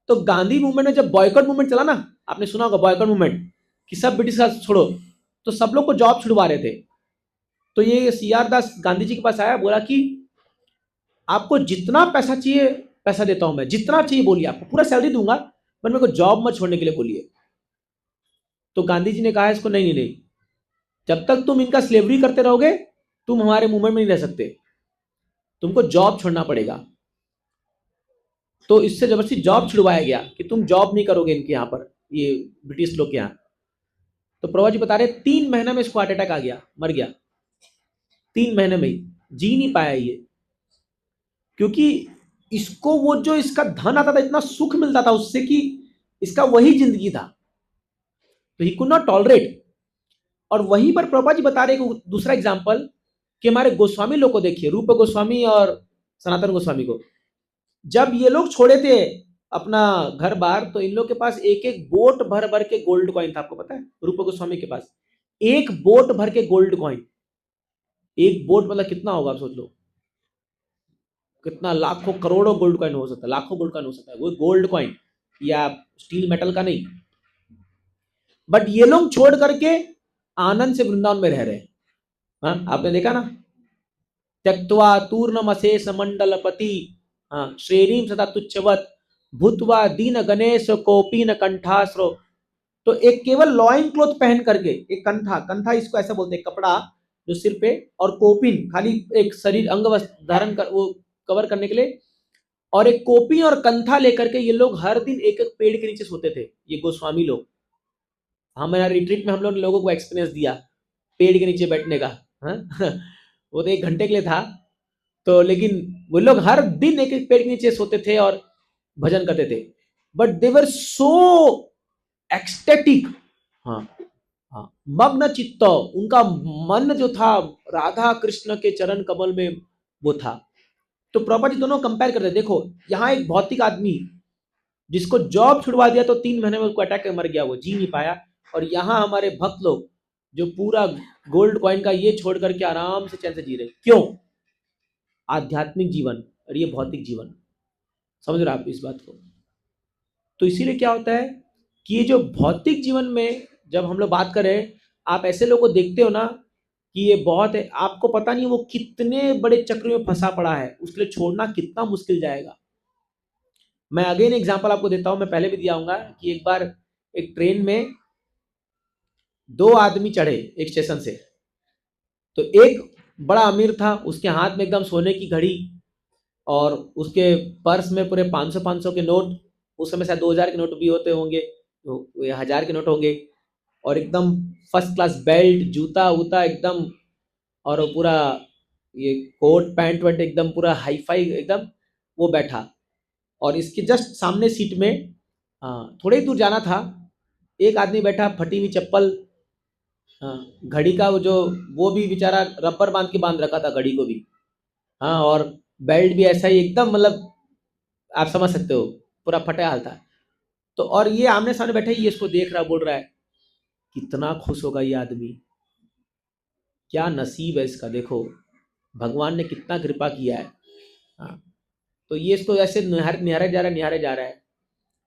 तो गांधी मूवमेंट में जब बॉयकॉट मूवमेंट चला ना, आपने सुना होगा बॉयकॉट मूवमेंट, कि सब ब्रिटिश का छोड़ो, तो सब लोग को जॉब छुड़वा रहे थे। तो ये सीआर दास गांधी जी के पास आया, बोला कि आपको जितना पैसा चाहिए पैसा देता हूं मैं, जितना चाहिए बोलिए, आपको पूरा सैलरी दूंगा, पर मेरे को जॉब मत छोड़ने के लिए बोलिए। तो गांधी जी ने कहा इसको, नहीं नहीं नहीं, जब तक तुम इनका स्लेवरी करते रहोगे तुम हमारे मूवमेंट में नहीं रह सकते, तुमको जॉब छोड़ना पड़ेगा। तो इससे जबरदस्ती जॉब छुड़वाया गया कि तुम जॉब नहीं करोगे इनके यहाँ पर, ये ब्रिटिश लोग के यहाँ। तो प्रभुपाद जी बता रहे 3 महीने में इसको हार्ट अटैक आ गया, मर गया 3 महीने में ही, जी नहीं पाया ये, क्योंकि इसको वो जो इसका धन आता था, इतना सुख मिलता था उससे कि इसका वही जिंदगी था, तो ही कुड नॉट टॉलरेट। और वहीं पर प्रभुपाद जी बता रहे हैं दूसरा एग्जाम्पल, कि हमारे गोस्वामी लोग को देखिए, रूप गोस्वामी और सनातन गोस्वामी को, जब ये लोग छोड़े थे अपना घर बार, तो इन लोग के पास एक एक बोट भर भर के गोल्ड कॉइन था, आपको पता है, रूप गोस्वामी के पास एक बोट भर के गोल्ड कॉइन। एक बोट मतलब कितना होगा, आप सोच लो, कितना लाखों करोड़ों गोल्ड कॉइन हो सकता है, लाखों गोल्ड कॉइन हो सकता है, वो गोल्ड कॉइन या स्टील मेटल का नहीं। बट ये लोग छोड़ करके आनंद से वृंदावन में रह रहे हैं। हाँ, आपने देखा ना, त्यक्त्वा तूर्णमशेष मंडलपति, हाँ, श्रेणीम सदा तुच्छवत भूतवा दीन गणेश कोपीन कंठास्रो। तो एक केवल लॉइन क्लोथ पहन करके, एक कंठा, कंठा इसको ऐसा बोलते हैं, कपड़ा जो सिर पे, और कोपिन खाली एक शरीर अंग धारण कर, वो कवर करने के लिए, और एक कोपी और कंथा लेकर के ये लोग हर दिन एक एक पेड़ के नीचे सोते थे, ये गोस्वामी लोग। हमारे रिट्रीट में हम लोग ने लोगों को एक्सपीरियंस दिया पेड़ के नीचे बैठने का। हाँ? वो तो 1 घंटे के लिए था, तो लेकिन वो लोग हर दिन एक एक पेड़ के नीचे सोते थे और भजन करते थे, but they were so ecstatic. हाँ, हाँ, मग्न चित्त, उनका मन जो था राधा कृष्ण के चरण कमल में वो था। तो प्रॉपर्टी दोनों कंपेयर करते, देखो यहाँ एक भौतिक आदमी जिसको जॉब छुड़वा दिया, तो 3 महीने में उसको अटैक कर मर गया, वो जी नहीं पाया। और यहाँ हमारे भक्त लोग जो पूरा गोल्ड कॉइन का ये छोड़ करके आराम से चैन से जी रहे, क्यों? आध्यात्मिक जीवन और ये भौतिक जीवन, समझ रहे आप इस बात को? तो इसीलिए क्या होता है कि ये जो भौतिक जीवन में जब हम लोग बात करें, आप ऐसे लोगों को देखते हो ना कि ये बहुत है, आपको पता नहीं वो कितने बड़े चक्र में फंसा पड़ा है, उसके लिए छोड़ना कितना मुश्किल जाएगा। मैं अगेन एग्जांपल आपको देता हूं, मैं पहले भी दिया हूंगा कि एक बार एक ट्रेन में 2 आदमी चढ़े एक स्टेशन से, तो एक बड़ा अमीर था, उसके हाथ में एकदम सोने की घड़ी, और उसके पर्स में पूरे 500 के नोट, उस समय शायद 2000 के नोट भी होते होंगे, तो 1000 के नोट होंगे, और एकदम फर्स्ट क्लास बेल्ट, जूता वूता एकदम, और वो पूरा ये कोट पैंट वैंट एकदम पूरा हाई फाई एकदम, वो बैठा। और इसके जस्ट सामने सीट में, थोड़े ही दूर जाना था, एक आदमी बैठा, फटी हुई चप्पल, घड़ी का वो भी बेचारा रबर बांध के बांध रखा था घड़ी को भी, हाँ, और बेल्ट भी ऐसा ही एकदम, मतलब आप समझ सकते हो, पूरा फटा हाल था। तो और ये आमने सामने बैठा, ये इसको देख रहा, बोल रहा है कितना खुश होगा ये आदमी, क्या नसीब है इसका, देखो भगवान ने कितना कृपा किया है। हाँ, तो ये इसको ऐसे निहारे जा रहा है, निहारे जा रहा है।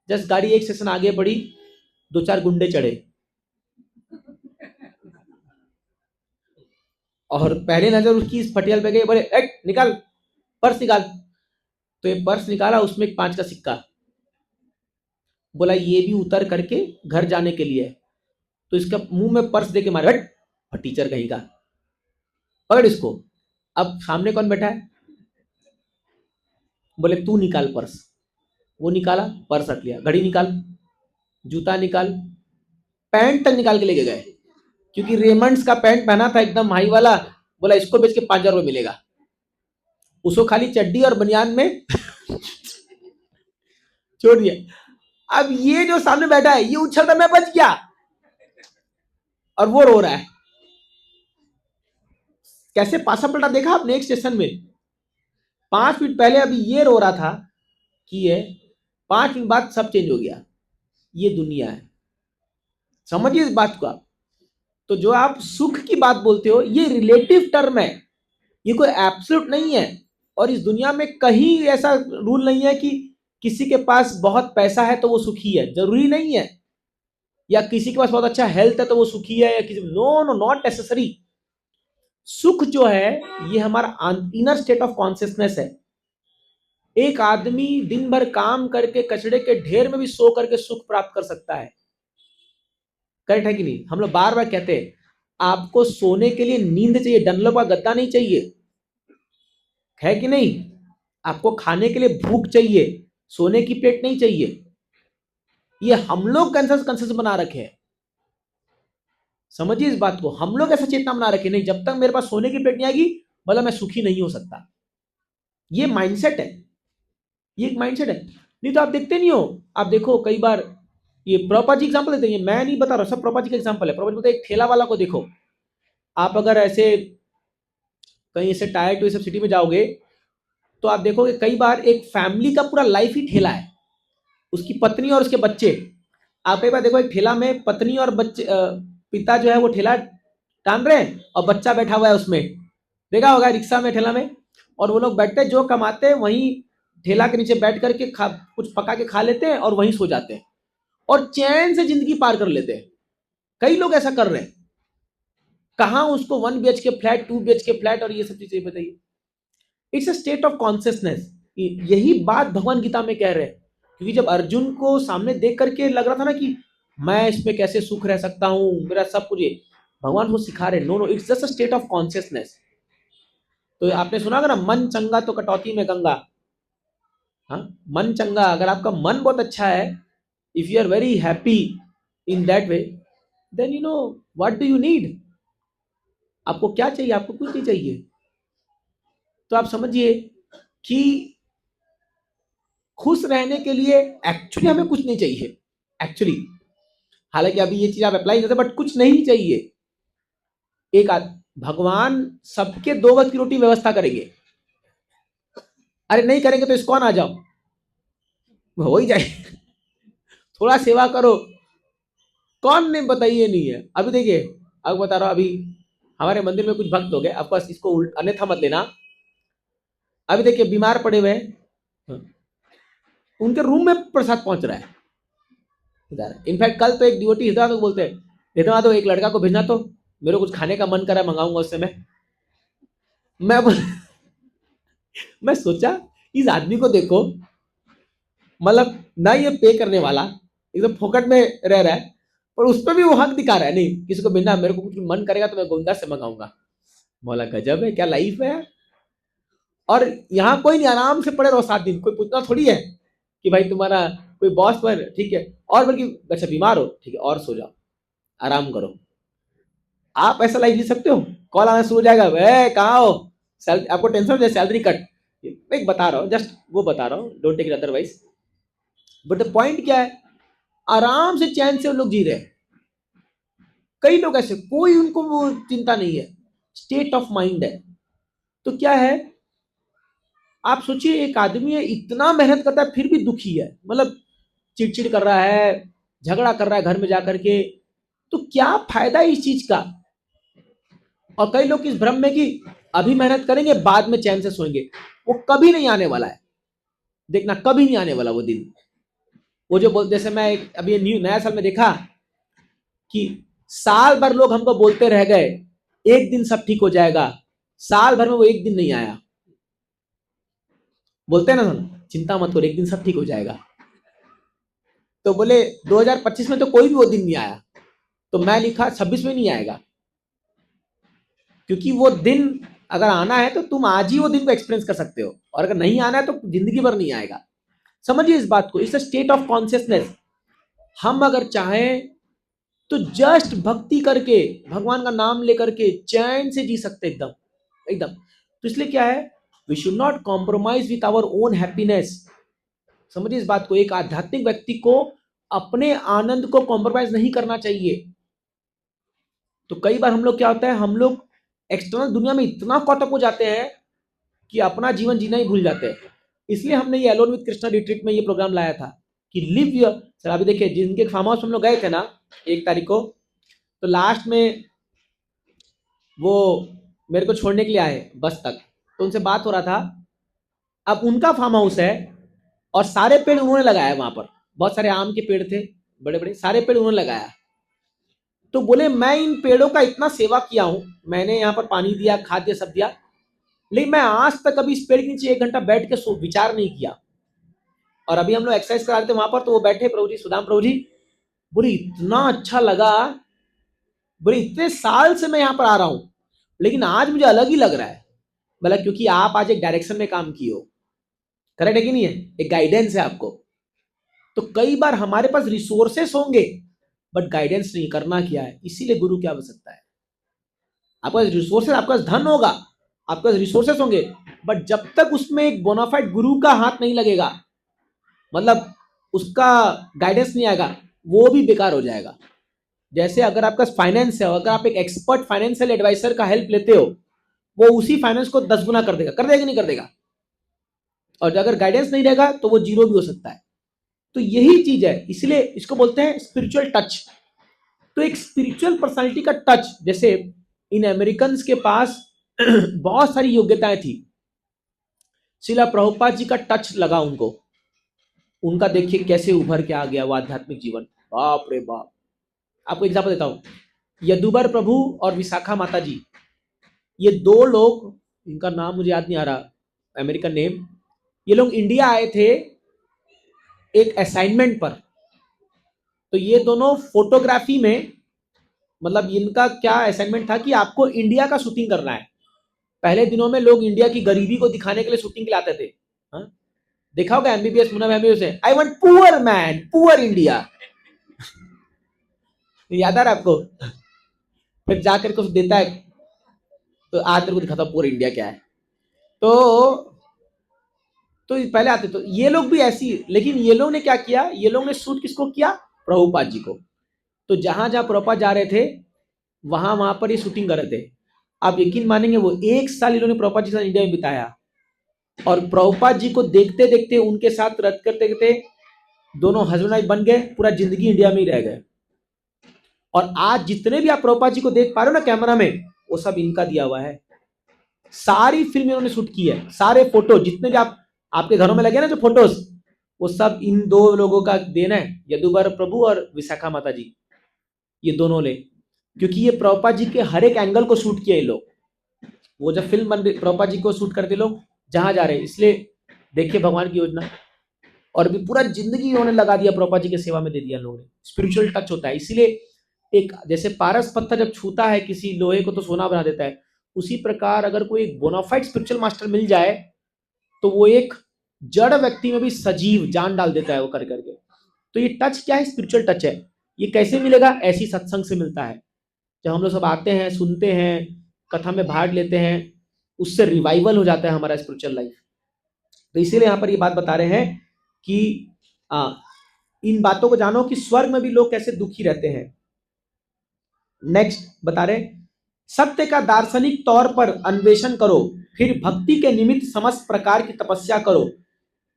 जस्ट गाड़ी एक सेशन आगे बढ़ी, 2-4 गुंडे चढ़े और पहले नजर उसकी इस पटियाल पे गई, बोले ए निकाल, पर्स निकाल। तो ये पर्स निकाला, उसमें एक 5 का सिक्का। बोला ये भी उतर करके घर जाने के लिए है। तो इसका मुंह में पर्स देके मारे, हट, और टीचर कहीं का, पकड़ इसको। अब सामने कौन बैठा है? बोले तू निकाल पर्स। वो निकाला, पर्स रख लिया। घड़ी निकाल, जूता निकाल, पैंट तक निकाल के लेके गए, क्योंकि रेमंड्स का पैंट पहना था एकदम हाई वाला। बोला इसको बेच के 5,000 रुपये मिलेगा। उसको खाली चड्डी और बनियान में छोड़ दिया। अब ये जो सामने बैठा है, ये उछल रहा, मैं बच गया, और वो रो रहा है। कैसे पासा पलटा देखा आपने एक स्टेशन में? 5 मिनट पहले अभी ये रो रहा था कि ये 5 मिनट बाद सब चेंज हो गया। ये दुनिया है, समझिए इस बात को आप। तो जो आप सुख की बात बोलते हो, ये रिलेटिव टर्म है, ये कोई एब्सोल्यूट नहीं है। और इस दुनिया में कहीं ऐसा रूल नहीं है कि किसी के पास बहुत पैसा है तो वो सुखी है, जरूरी नहीं है। या किसी के पास बहुत अच्छा हेल्थ है तो वो सुखी है, या किसी, नो नो, नॉट नेसेसरी। सुख जो है ये हमारा इनर स्टेट ऑफ कॉन्शियसनेस है। एक आदमी दिन भर काम करके कचड़े के ढेर में भी सो करके सुख प्राप्त कर सकता है। करेक्ट है कि नहीं? हम लोग बार बार कहते हैं आपको सोने के लिए नींद चाहिए, डनलप का गद्दा नहीं चाहिए, है कि नहीं? आपको खाने के लिए भूख चाहिए, सोने की प्लेट नहीं चाहिए। ये हम लोग कंसेंसस बना रखे हैं, समझिए इस बात को। हम लोग ऐसा चेतना बना रखे, नहीं जब तक मेरे पास सोने की प्लेट नहीं आएगी मतलब मैं सुखी नहीं हो सकता। ये माइंडसेट है, ये एक माइंडसेट है। नहीं तो आप देखते नहीं हो, आप देखो कई बार ये प्रभुपाद जी एग्जांपल देते हैं, मैं नहीं बता रहा, सब प्रभुपाद जी का एग्जांपल है। प्रभुपाद जी बोलते हैं एक ठेला वाला को देखो, आप अगर ऐसे कहीं ऐसे टायर टू सब सिटी में जाओगे तो आप देखोगे कई बार एक फैमिली का पूरा लाइफ ही ठेला है, उसकी पत्नी और उसके बच्चे। आप एक बार देखो एक ठेला में पत्नी और बच्चे, पिता जो है वो ठेला टान रहे हैं और बच्चा बैठा हुआ है उसमें, देखा होगा रिक्शा में, ठेला में। और वो लोग बैठते जो कमाते हैं वहीं ठेला के नीचे बैठ करके कुछ पका के खा लेते हैं और वहीं सो जाते हैं और चैन से जिंदगी पार कर लेते हैं। कई लोग ऐसा कर रहे हैं। कहाँ उसको 1 BHK फ्लैट, 2 BHK फ्लैट और ये सब चीजें बताइए। It's a state of consciousness. यही बात भगवान गीता में कह रहे हैं। क्योंकि जब अर्जुन को सामने देख करके लग रहा था ना कि मैं इसमें कैसे सुख रह सकता हूं, मेरा सब कुछ, ये भगवान को सिखा रहे, no no, it's just a state of consciousness. तो आपने सुना ना, मन चंगा तो कटौती में गंगा। हाँ, मन चंगा, अगर आपका मन बहुत अच्छा है, if you are very happy in that way, then you know what do you need. आपको क्या चाहिए? आपको कुछ नहीं चाहिए। तो आप समझिए कि खुश रहने के लिए एक्चुअली हमें कुछ नहीं चाहिए एक्चुअली। हालांकि अभी ये चीज आप अप्लाई करते, बट कुछ नहीं चाहिए। एक भगवान सबके 2 वक्त की रोटी व्यवस्था करेंगे। अरे नहीं करेंगे तो इस्कॉन आ जाओ, हो ही जाए। थोड़ा सेवा करो, कौन नहीं बताइए नहीं है। अभी देखिए, अब बता रहा हूं, अभी हमारे मंदिर में कुछ भक्त हो गए, ऑफकोर्स इसको अन्यथा मत लेना। अभी देखिए बीमार पड़े हुए हैं, उनके रूम में प्रसाद पहुंच रहा है। इनफैक्ट कल तो एक डिवोटी हिदायत को बोलते हैं, हिदायत तो एक लड़का को भेजना, तो मेरे को कुछ खाने का मन करा, मंगाऊंगा उससे मैं मैं सोचा इस आदमी को देखो, मतलब ना ये पे करने वाला, एकदम फोकट में रह रहा है, और उस पर भी वो हक दिखा रहा है, नहीं किसी को भेजना, मेरे को कुछ मन करेगा तो मैं गोविंदा से मंगाऊंगा। मौला गजब है, क्या लाइफ है। और यहाँ कोई नहीं, आराम से पड़े रहो 7 दिन, कोई पूछना थोड़ी है कि भाई तुम्हारा कोई बॉस पर, ठीक है, और बल्कि अच्छा बीमार हो, ठीक है, और सो जाओ, आराम करो। आप ऐसा लाइफ जी सकते हो? कॉल आना शुरू हो जाएगा, वे कहाँ हो, आपको टेंशन हो जाए, सैलरी कट। मैं बता रहा हूँ, जस्ट वो बता रहा हूँ, don't take it otherwise. But the point क्या है, आराम से चैन से उन लोग जी रहे हैं। कई लोग ऐसे, कोई उनको वो चिंता नहीं है, स्टेट ऑफ माइंड है। तो क्या है, आप सोचिए एक आदमी है, इतना मेहनत करता है फिर भी दुखी है, मतलब चिड़चिड़ कर रहा है, झगड़ा कर रहा है घर में जाकर के, तो क्या फायदा इस चीज का? और कई लोग इस भ्रम में कि अभी मेहनत करेंगे, बाद में चैन से सोएंगे, वो कभी नहीं आने वाला है। देखना, कभी नहीं आने वाला वो दिन। वो जो बोल, जैसे मैं अभी नया साल में देखा कि साल भर लोग हमको बोलते रह गए एक दिन सब ठीक हो जाएगा, साल भर में वो एक दिन नहीं आया। बोलते हैं ना, चिंता मत करो एक दिन सब ठीक हो जाएगा। तो बोले 2025 में तो कोई भी वो दिन नहीं आया, तो मैं लिखा 26 में नहीं आएगा, क्योंकि वो दिन अगर आना है तो तुम आज ही वो दिन को एक्सपीरियंस कर सकते हो, और अगर नहीं आना है तो जिंदगी भर नहीं आएगा। समझिए इस बात को, it's a state of consciousness. हम अगर चाहें तो जस्ट भक्ति करके, भगवान का नाम लेकर के चैन से जी सकते एकदम एकदम। तो इसलिए क्या है, we should not compromise with our own happiness. समझिए इस बात को, एक आध्यात्मिक व्यक्ति को अपने आनंद को कॉम्प्रोमाइज नहीं करना चाहिए। तो कई बार हम लोग क्या होता है, हम लोग एक्सटर्नल दुनिया में इतना कॉट अप हो जाते हैं कि अपना जीवन जीना ही भूल जाते हैं। इसलिए हमने ये अलोन विद कृष्णा रिट्रीट में ये प्रोग्राम लाया था कि लिव योर। सर अभी देखिए, जिनके फार्म हाउस हम लोग गए थे ना 1 तारीख को, तो लास्ट में वो मेरे को छोड़ने के लिए आए बस तक, तो उनसे बात हो रहा था। अब उनका फार्म हाउस है और सारे पेड़ उन्होंने लगाया वहां पर, बहुत सारे आम के पेड़ थे, बड़े बड़े सारे पेड़ उन्होंने लगाया। तो बोले मैं इन पेड़ों का इतना सेवा किया हूं, मैंने यहाँ पर पानी दिया, खाद दिया, सब दिया, लेकिन मैं आज तक कभी इस पेड़ के नीचे 1 घंटा बैठ के विचार नहीं किया। और अभी हम लोग एक्सरसाइज करा रहे थे वहां पर, तो वो बैठे प्रभु जी, सुदाम प्रभु जी, बोले इतना अच्छा लगा, बोले इतने साल से मैं यहाँ पर आ रहा हूं लेकिन आज मुझे अलग ही लग रहा है। बोला क्योंकि आप आज एक डायरेक्शन में काम किए हो। करेक्ट है कि नहीं है, एक गाइडेंस है आपको। तो कई बार हमारे पास रिसोर्सेस होंगे बट गाइडेंस नहीं, करना क्या है, इसीलिए गुरु की आवश्यकता है। आपके पास रिसोर्सेस, आपके पास धन होगा, आपके पास रिसोर्सेस होंगे, बट जब तक उसमें एक बोनाफाइड गुरु का हाथ नहीं लगेगा, मतलब उसका गाइडेंस नहीं आएगा, वो भी बेकार हो जाएगा। जैसे अगर आपका फाइनेंस है, अगर आप एक एक्सपर्ट फाइनेंशियल एडवाइजर का हेल्प लेते हो, वो उसी फाइनेंस को 10 गुना कर देगा, कर देगा कि नहीं कर देगा। और अगर गाइडेंस नहीं रहेगा तो वो जीरो भी हो सकता है। तो यही चीज है, इसलिए इसको बोलते हैं स्पिरिचुअल टच। तो एक स्पिरिचुअल पर्सनालिटी का टच, जैसे इन अमेरिकन के पास बहुत सारी योग्यताएं थी, शिला प्रभुपाद जी का टच लगा उनको, उनका देखिए कैसे उभर के आ गया वो आध्यात्मिक जीवन, बाप रे बाप। आपको एग्जाम्पल देता हूं, यदुबर प्रभु और विशाखा माता जी, ये 2 लोग, इनका नाम मुझे याद नहीं आ रहा, अमेरिकन नेम, ये लोग इंडिया आए थे एक असाइनमेंट पर। तो ये दोनों फोटोग्राफी में, मतलब इनका क्या असाइनमेंट था कि आपको इंडिया का शूटिंग करना है। पहले दिनों में लोग इंडिया की गरीबी को दिखाने के लिए शूटिंग के लिए आते थे। हाँ? देखा होगा एमबीबीएस, मुन्ना एमबीबीएस है, I want poor man, poor India. याद आ रहा है आपको? फिर जाकर के देता है, तो आज तेरे को दिखाता हूं पुअर इंडिया क्या है। तो पहले आते, तो ये लोग भी ऐसी, लेकिन ये लोग ने क्या किया, ये लोग ने शूट किसको किया, प्रभुपाद जी को। तो जहां जहां प्रभुपाद जा रहे थे वहां वहां पर ये शूटिंग कर रहे थे। आप यकीन मानेंगे, वो 1 साल इन्होंने प्रभुपाद जी के साथ इंडिया में बिताया, और प्रभुपाद जी को देखते देखते उनके साथ रह करते करते दोनों हस्बैंड वाइफ बन गए, पूरा जिंदगी इंडिया में ही रह गए। और आज जितने भी आप प्रभुपाद जी को देख पा रहे हो ना कैमरा में, वो सब इनका दिया हुआ है। सारी फिल्म इन्होंने शूट की है, सारे फोटो जितने भी आपके घरों में लगे ना जो फोटोज, वो सब इन 2 लोगों का देन है, यदुबर प्रभु और विशाखा माता जी, ये दोनों ने। क्योंकि ये प्रभुपाद जी के हर एक एंगल को शूट किया ये लोग। वो जब फिल्म बन रही, प्रभुपाद जी को शूट करते लोग जहां जा रहे हैं, इसलिए देखिए भगवान की योजना। और भी पूरा जिंदगी इन्होंने लगा दिया, प्रभुपाद जी की सेवा में दे दिया लोगों ने। स्पिरिचुअल टच होता है, इसीलिए एक जैसे पारस पत्थर जब छूता है किसी लोहे को तो सोना बना देता है, उसी प्रकार अगर कोई एक बोनाफाइड स्पिरिचुअल मास्टर मिल जाए तो वो एक जड़ व्यक्ति में भी सजीव जान डाल देता है वो कर करके। तो ये टच क्या है, स्पिरिचुअल टच है। ये कैसे मिलेगा, ऐसी सत्संग से मिलता है। जब हम लोग सब आते हैं, सुनते हैं, कथा में भाग लेते हैं, उससे रिवाइवल हो जाता है हमारा स्पिरिचुअल लाइफ। तो इसीलिए यहाँ पर ये बात बता रहे हैं कि इन बातों को जानो कि स्वर्ग में भी लोग कैसे दुखी रहते हैं। नेक्स्ट बता रहे, सत्य का दार्शनिक तौर पर अन्वेषण करो, फिर भक्ति के निमित्त समस्त प्रकार की तपस्या करो,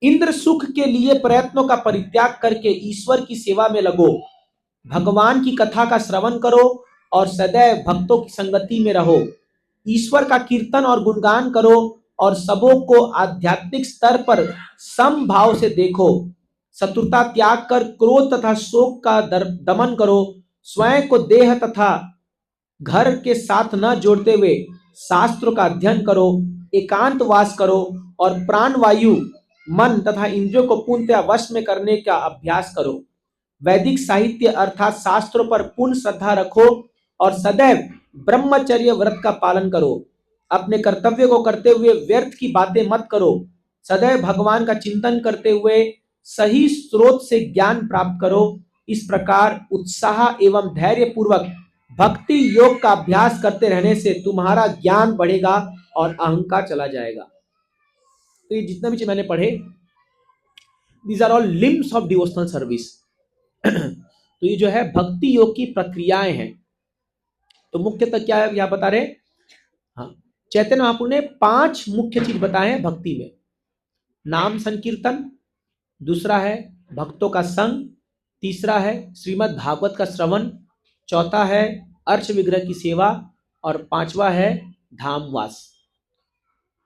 इंद्र सुख के लिए प्रयत्नों का परित्याग करके ईश्वर की सेवा में लगो, भगवान की कथा का श्रवण करो और सदैव भक्तों की संगति में रहो। ईश्वर का कीर्तन और गुणगान करो और सबों को आध्यात्मिक स्तर पर समभाव से देखो। शत्रुता त्याग कर क्रोध तथा शोक का दमन करो। स्वयं को देह तथा घर के साथ न जोड़ते हुए शास्त्रों का अध्ययन करो। एकांत वास करो और प्राण वायु मन तथा इंद्रियों को पूर्णतः वश में करने का अभ्यास करो। वैदिक साहित्य अर्थात शास्त्रों पर पूर्ण श्रद्धा रखो और सदैव ब्रह्मचर्य व्रत का पालन करो। अपने कर्तव्य को करते हुए व्यर्थ की बातें मत करो। सदैव भगवान का चिंतन करते हुए सही स्रोत से ज्ञान प्राप्त करो। इस प्रकार उत्साह एवं धैर्य पूर्वक भक्ति योग का अभ्यास करते रहने से तुम्हारा ज्ञान बढ़ेगा और अहंकार चला जाएगा। तो ये जितना भी मैंने पढ़े, these are all limbs of devotional service. तो ये जो है भक्ति योग की प्रक्रियाएं हैं। तो मुख्यतः क्या है यहाँ बता रहे, हाँ, चैतन्य महाप्रभु ने 5 मुख्य चीज बताए हैं भक्ति में। नाम संकीर्तन, दूसरा है भक्तों का संग, तीसरा है श्रीमद् भागवत का श्रवण, चौथा है अर्च विग्रह की सेवा और 5वां है धामवास।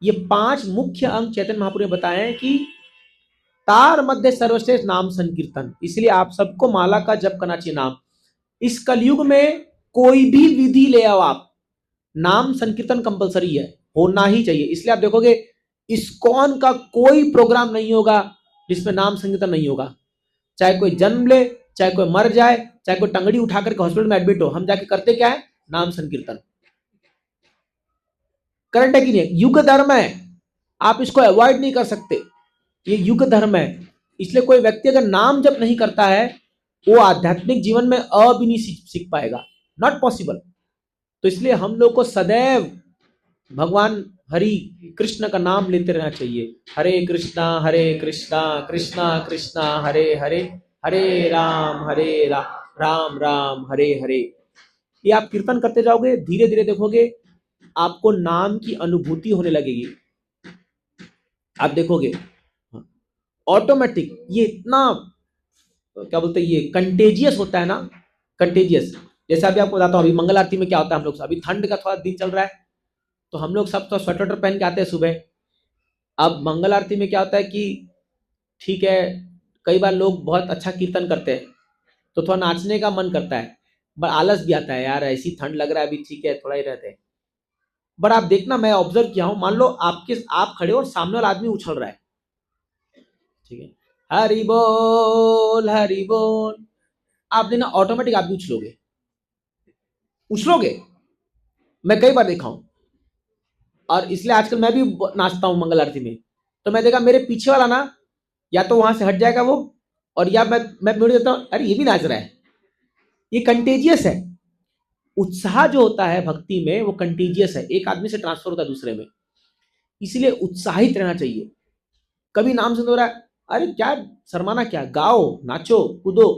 ये 5 मुख्य अंग चैतन्य महाप्रभु ने बताए हैं कि तार मध्य सर्वश्रेष्ठ नाम संकीर्तन। इसलिए आप सबको माला का जप करना चाहिए नाम। इस कलयुग में कोई भी विधि ले आओ आप, नाम संकीर्तन कंपलसरी है, होना ही चाहिए। इसलिए आप देखोगे इस्कॉन का कोई प्रोग्राम नहीं होगा जिसमें नाम संकीर्तन नहीं होगा। चाहे कोई जन्म ले, चाहे कोई मर जाए, चाहे कोई टंगड़ी उठा करके हॉस्पिटल में एडमिट हो, हम जाके करते क्या है, नाम संकीर्तन। करंट है कि नहीं? युग धर्म है, आप इसको अवॉइड नहीं कर सकते, ये युग धर्म है। इसलिए कोई व्यक्ति अगर नाम जप नहीं करता है वो आध्यात्मिक जीवन में भी नहीं सीख पाएगा, नॉट पॉसिबल। तो इसलिए हम लोग को सदैव भगवान हरि कृष्ण का नाम लेते रहना चाहिए। हरे कृष्णा कृष्णा कृष्णा हरे हरे, हरे राम राम राम हरे हरे। ये आप कीर्तन करते जाओगे, धीरे धीरे देखोगे आपको नाम की अनुभूति होने लगेगी। आप देखोगे ऑटोमेटिक, ये इतना क्या बोलते हैं, ये कंटेजियस होता है ना, कंटेजियस। जैसे अभी आपको बताता हूँ, अभी मंगल आरती में क्या होता है, हम लोग अभी ठंड का थोड़ा दिन चल रहा है तो हम लोग सब तो स्वेटर पहन के आते हैं सुबह। अब मंगल आरती में क्या होता है कि ठीक है, कई बार लोग बहुत अच्छा कीर्तन करते हैं तो थोड़ा नाचने का मन करता है, बट आलस भी आता है, यार ऐसी ठंड लग रहा है अभी, ठीक है थोड़ा ही रहते हैं। बट आप देखना, मैं ऑब्जर्व किया हूं, मान लो आप खड़े हो और सामने वाला आदमी उछल रहा है, ठीक है, हरि बोल, आप देना ऑटोमेटिक आप भी उछलोगे। मैं कई बार देखा हूं, और इसलिए आजकल मैं भी नाचता हूं मंगल आरती में। तो मैं देखा मेरे पीछे वाला ना, या तो वहां से हट जाएगा वो, और या मैं मुड़ देता हूं, अरे ये भी नाच रहा है। ये कंटेजियस है। उत्साह जो होता है भक्ति में वो कंटेजियस है, एक आदमी से ट्रांसफर होता है दूसरे में। इसीलिए उत्साहित रहना चाहिए। कभी नाम सुन रहा है, अरे क्या शर्माना, क्या गाओ, नाचो, कूदो।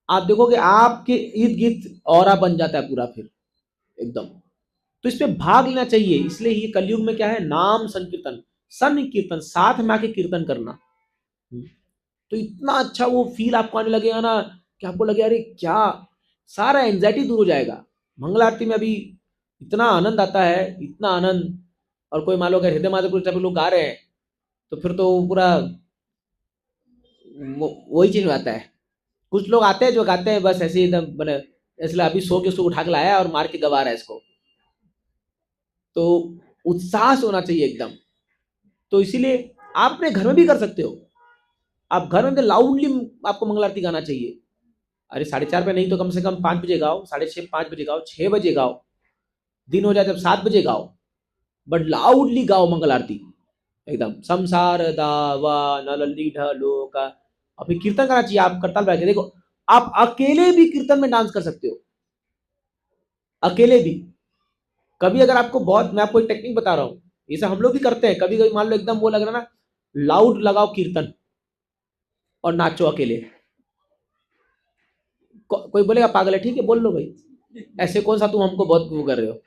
आप देखोगे आपके इर्द गिर्द ऑरा बन जाता है पूरा फिर एकदम। तो इसमें भाग लेना चाहिए। इसलिए ये कलयुग में क्या है, नाम संकीर्तन, संकीर्तन, साथ में आके कीर्तन करना। तो इतना अच्छा वो फील आपको आने लगेगा ना कि आपको लगे अरे क्या, सारा एंजाइटी दूर हो जाएगा। मंगल आरती में अभी इतना आनंद आता है, इतना आनंद। और कोई मान लो अगर हृदय माधव जब लोग गा रहे हैं तो फिर तो पूरा वही चीज में आता है। कुछ लोग आते हैं जो गाते हैं बस ऐसे एकदम बने, इसलिए अभी सो के उसको उठा के लाया और मार के गवा रहा है इसको। तो उत्साह से होना चाहिए एकदम। तो इसीलिए आप अपने घर में भी कर सकते हो। आप घर में लाउडली आपको मंगल आरती गाना चाहिए। अरे 4:30 पे नहीं तो कम से कम 5 बजे गाओ, 6:30, 5 बजे गाओ, 6 बजे गाओ, दिन हो जाए जब 7 बजे गाओ, बट लाउडली गाओ मंगल आरती एकदम। संसार दावा नलली ढलो का। और फिर कीर्तन करना चाहिए। आप करताल बैठ के देखो, आप अकेले भी कीर्तन में डांस कर सकते हो, अकेले भी। कभी अगर आपको बहुत, मैं आपको एक टेक्निक बता रहा हूँ, ये सब हम लोग भी करते हैं। कभी कभी मान लो एकदम वो लग रहा ना, लाउड लगाओ कीर्तन और नाचो अकेले। कोई बोलेगा पागल है, ठीक है बोल लो भाई, ऐसे कौन सा तुम हमको बहुत वो कर रहे हो।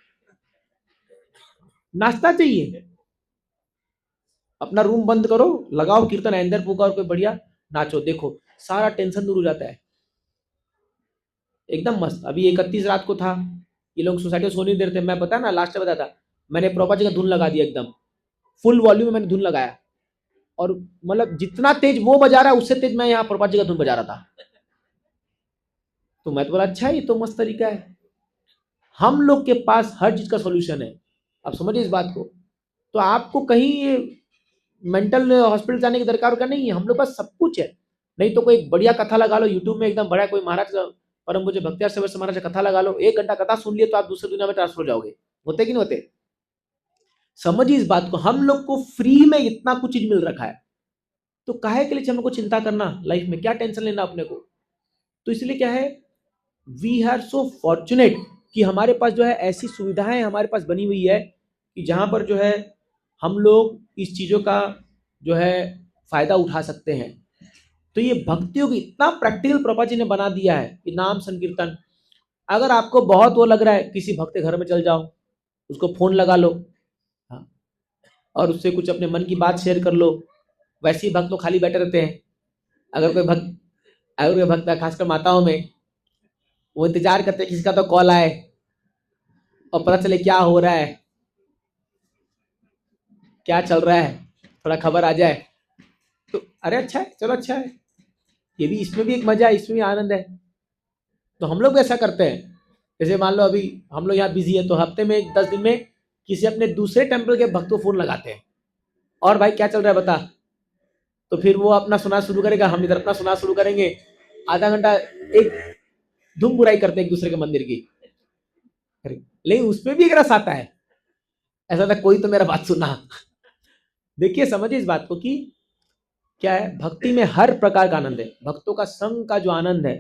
नाचना चाहिए। अपना रूम बंद करो, लगाओ कीर्तन, अंदर फूका और कोई बढ़िया नाचो, देखो सारा टेंशन दूर हो जाता है, एकदम मस्त। अभी 31 रात को था, ये लोग सोसाइटी में सोने नहीं दे रहे थे, मैं पता ना लास्ट में बताया था, मैंने प्रभुपाद जी का धुन लगा दिया, एकदम फुल वॉल्यूम में मैंने धुन लगाया, और मतलब जितना तेज वो बजा रहा है उससे तेज मैं यहाँ प्रभुपाद जी का धुन बजा रहा था। तो मैं तो बोला अच्छा ये तो मस्त तरीका है। हम लोग के पास हर चीज का सॉल्यूशन है, आप समझिए इस बात को। तो आपको कहीं मेंटल हॉस्पिटल जाने की दरकार का नहीं है, हम लोग पास सब कुछ है। नहीं तो कोई बढ़िया कथा लगा लो यूट्यूब में, एकदम बड़ा कोई महाराज का, परम पूज्य भक्तियार से महाराज का कथा लगा लो, 1 घंटा कथा सुन लिए तो आप दूसरी दुनिया में ट्रांसफर हो जाओगे। होते कि नहीं होते? समझिए इस बात को, हम लोग को फ्री में इतना कुछ चीज मिल रखा है, तो काहे के लिए हमको चिंता करना लाइफ में, क्या टेंशन लेना अपने को। तो इसलिए क्या है, वी आर सो फॉर्चुनेट कि हमारे पास जो है ऐसी सुविधाएं हमारे पास बनी हुई है कि जहां पर जो है हम लोग इस चीजों का जो है फायदा उठा सकते हैं। तो ये भक्तियों की इतना प्रैक्टिकल प्रभुपाद जी ने बना दिया है कि नाम संकीर्तन, अगर आपको बहुत वो लग रहा है, किसी भक्त के घर में चल जाओ, उसको फोन लगा लो, हाँ, और उससे कुछ अपने मन की बात शेयर कर लो। वैसे ही भक्त लोग खाली बैठे रहते हैं। अगर कोई भक्त खासकर माताओं में, वो इंतजार करते हैं किसी का तो कॉल आए और पता चले क्या हो रहा है, क्या चल रहा है, थोड़ा खबर आ जाए। तो अरे अच्छा है, चलो अच्छा है, ये भी, इसमें भी एक मजा है, इसमें भी आनंद है। तो हम लोग भी ऐसा करते हैं। जैसे मान लो अभी हम लोग यहाँ बिजी है, तो हफ्ते में 10 दिन में किसी अपने दूसरे टेम्पल के भक्त को फोन लगाते हैं, और भाई क्या चल रहा है बता। तो फिर वो अपना सुना शुरू करेगा, हम इधर अपना सुना शुरू करेंगे, आधा घंटा एक धूम बुराई करते हैं एक दूसरे के मंदिर की। लेकिन उसमें भी एक रस आता है, ऐसा था कोई तो मेरा बात सुना। देखिए समझिए इस बात को कि क्या है, भक्ति में हर प्रकार का आनंद है। भक्तों का संग का जो आनंद है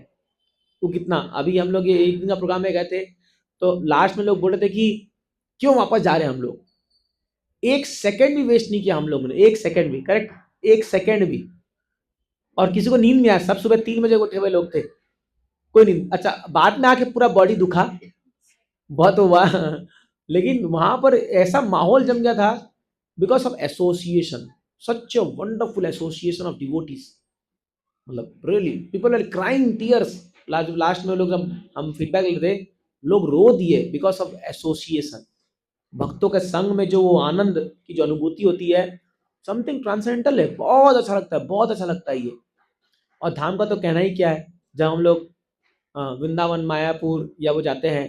वो कितना, अभी हम लोग ये एक दिन का प्रोग्राम में गए थे, तो लास्ट में लोग बोल रहे थे कि क्यों वापस जा रहे हैं हम लोग। 1 सेकंड भी वेस्ट नहीं किया हम लोगों ने, 1 सेकंड भी, करेक्ट 1 सेकंड भी। और किसी को नींद नहीं आया, सब सुबह 3 बजे उठे हुए लोग थे, कोई नींद। अच्छा बाद में आके पूरा बॉडी दुखा, बहुत हुआ, लेकिन वहां पर ऐसा माहौल जम गया था because of association, such a wonderful association of devotees. मतलब really people are crying tears. Last में लोग जब हम फीडबैक लेते, लोग रो दिए बिकॉज ऑफ एसोसिएशन। भक्तों के संग में जो वो आनंद की जो अनुभूति होती है, समथिंग ट्रांसेंडेंटल है, बहुत अच्छा लगता है, बहुत अच्छा लगता है ये। और धाम का तो कहना ही क्या है, जब हम लोग वृंदावन मायापुर या वो जाते हैं,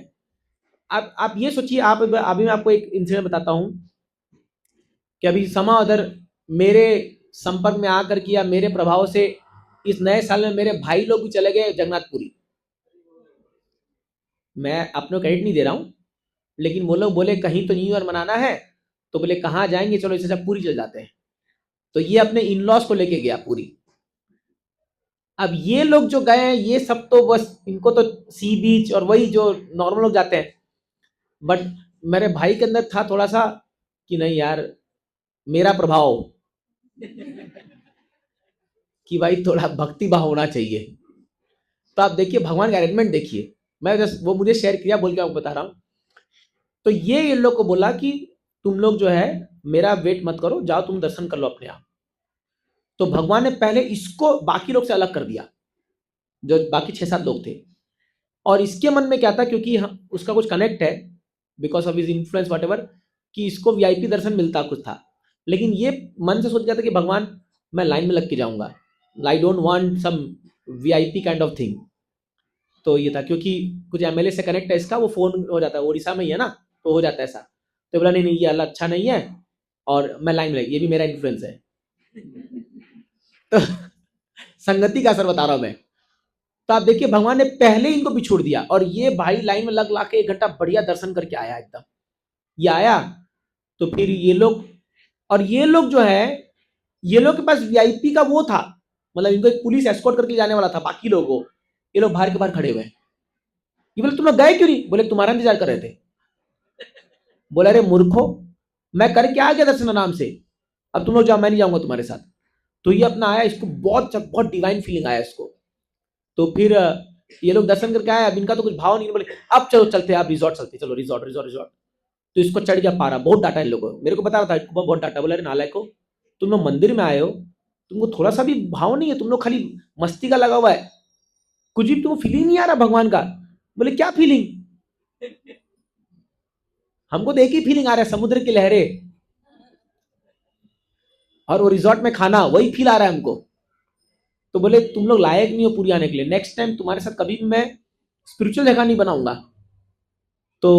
आप ये सोचिए, आप अभी मैं आपको एक इंसिडेंट बताता हूँ कि अभी समा उधर मेरे संपर्क में आकर किया, मेरे प्रभाव से इस नए साल में मेरे भाई लोग भी चले गए जगन्नाथपुरी। मैं अपने क्रेडिट नहीं दे रहा हूँ, लेकिन वो लोग बोले कहीं तो न्यू ईयर मनाना है, तो बोले कहाँ जाएंगे, चलो इससे सब पूरी चल जाते हैं। तो ये अपने इन लॉज को लेके गया पूरी। अब ये लोग जो गए हैं, ये सब तो बस इनको तो सी बीच और वही जो नॉर्मल लोग जाते हैं, बट मेरे भाई के अंदर था थोड़ा सा कि नहीं यार, मेरा प्रभाव कि भाई थोड़ा भक्ति भाव होना चाहिए। तो आप देखिए भगवान का अरेंजमेंट देखिए, मैं जस्ट वो मुझे शेयर किया बोल के आपको बता रहा हूँ। तो ये इन लोग को बोला कि तुम लोग जो है मेरा वेट मत करो, जाओ तुम दर्शन कर लो अपने आप। तो भगवान ने पहले इसको बाकी लोग से अलग कर दिया, जो बाकी 6-7 लोग थे। और इसके मन में क्या था, क्योंकि उसका कुछ कनेक्ट है because of his influence what ever, कि इसको वीआईपी दर्शन मिलता कुछ था। लेकिन ये मन से सोच गया था कि भगवान मैं लाइन में लग के जाऊंगा, I don't want some VIP kind of thing. तो ये था क्योंकि कुछ एमएलए से कनेक्ट है इसका, वो फोन हो जाता है, उड़ीसा में ही है ना, तो हो जाता है ऐसा। तो बोला नहीं नहीं ये अल्लाह अच्छा नहीं है, और मैं लाइन में, ये भी मेरा इन्फ्लुएंस है। तो संगति का असर बता रहा हूं मैं। तो आप देखिए भगवान ने पहले इनको भी छोड़ दिया, और ये भाई लाइन में लग ला के 1 घंटा बढ़िया दर्शन करके आया एकदम। ये आया तो फिर ये लोग, और ये लोग जो है, ये लोग के पास वीआईपी का वो था, मतलब इनको एक पुलिस एस्कॉर्ट करके जाने वाला था बाकी लोगों को। ये लोग बाहर के बाहर खड़े हुए हैं। ये बोले तुम लोग गए क्यों नहीं? बोले तुम्हारा इंतजार कर रहे थे। बोला अरे मूर्खो, मैं करके आ गया दर्शन आराम से, अब तुम लोग जाओ, मैं नहीं जाऊंगा तुम्हारे साथ। तो ये अपना आया, इसको बहुत बहुत डिवाइन फीलिंग आया इसको। तो फिर ये लोग दर्शन करके आए, अब इनका तो कुछ भाव नहीं, बोले अब चलो चलते हैं, आप रिजॉर्ट चलते, चलो रिजॉर्ट रिजॉर्ट रिजॉर्ट। तो इसको चढ़ गया पारा, बहुत डांटा इन लोगों को, मेरे को बता रहा था इसको बहुत डांटा। बोला अरे नालायक को, तुम लोग मंदिर में आए हो, तुमको थोड़ा सा भी भाव नहीं है, तुम लोग खाली मस्ती का लगा हुआ है, कुछ भी तुमको फीलिंग नहीं आ रहा भगवान का। बोले क्या फीलिंग? हमको तो एक ही फीलिंग आ रहा है, समुद्र की लहरें और वो रिजॉर्ट में खाना, वही फील आ रहा है हमको। तो बोले तुम लोग लायक नहीं हो पूरी आने के लिए, नेक्स्ट टाइम तुम्हारे साथ कभी भी मैं स्पिरिचुअल जगह नहीं बनाऊंगा। तो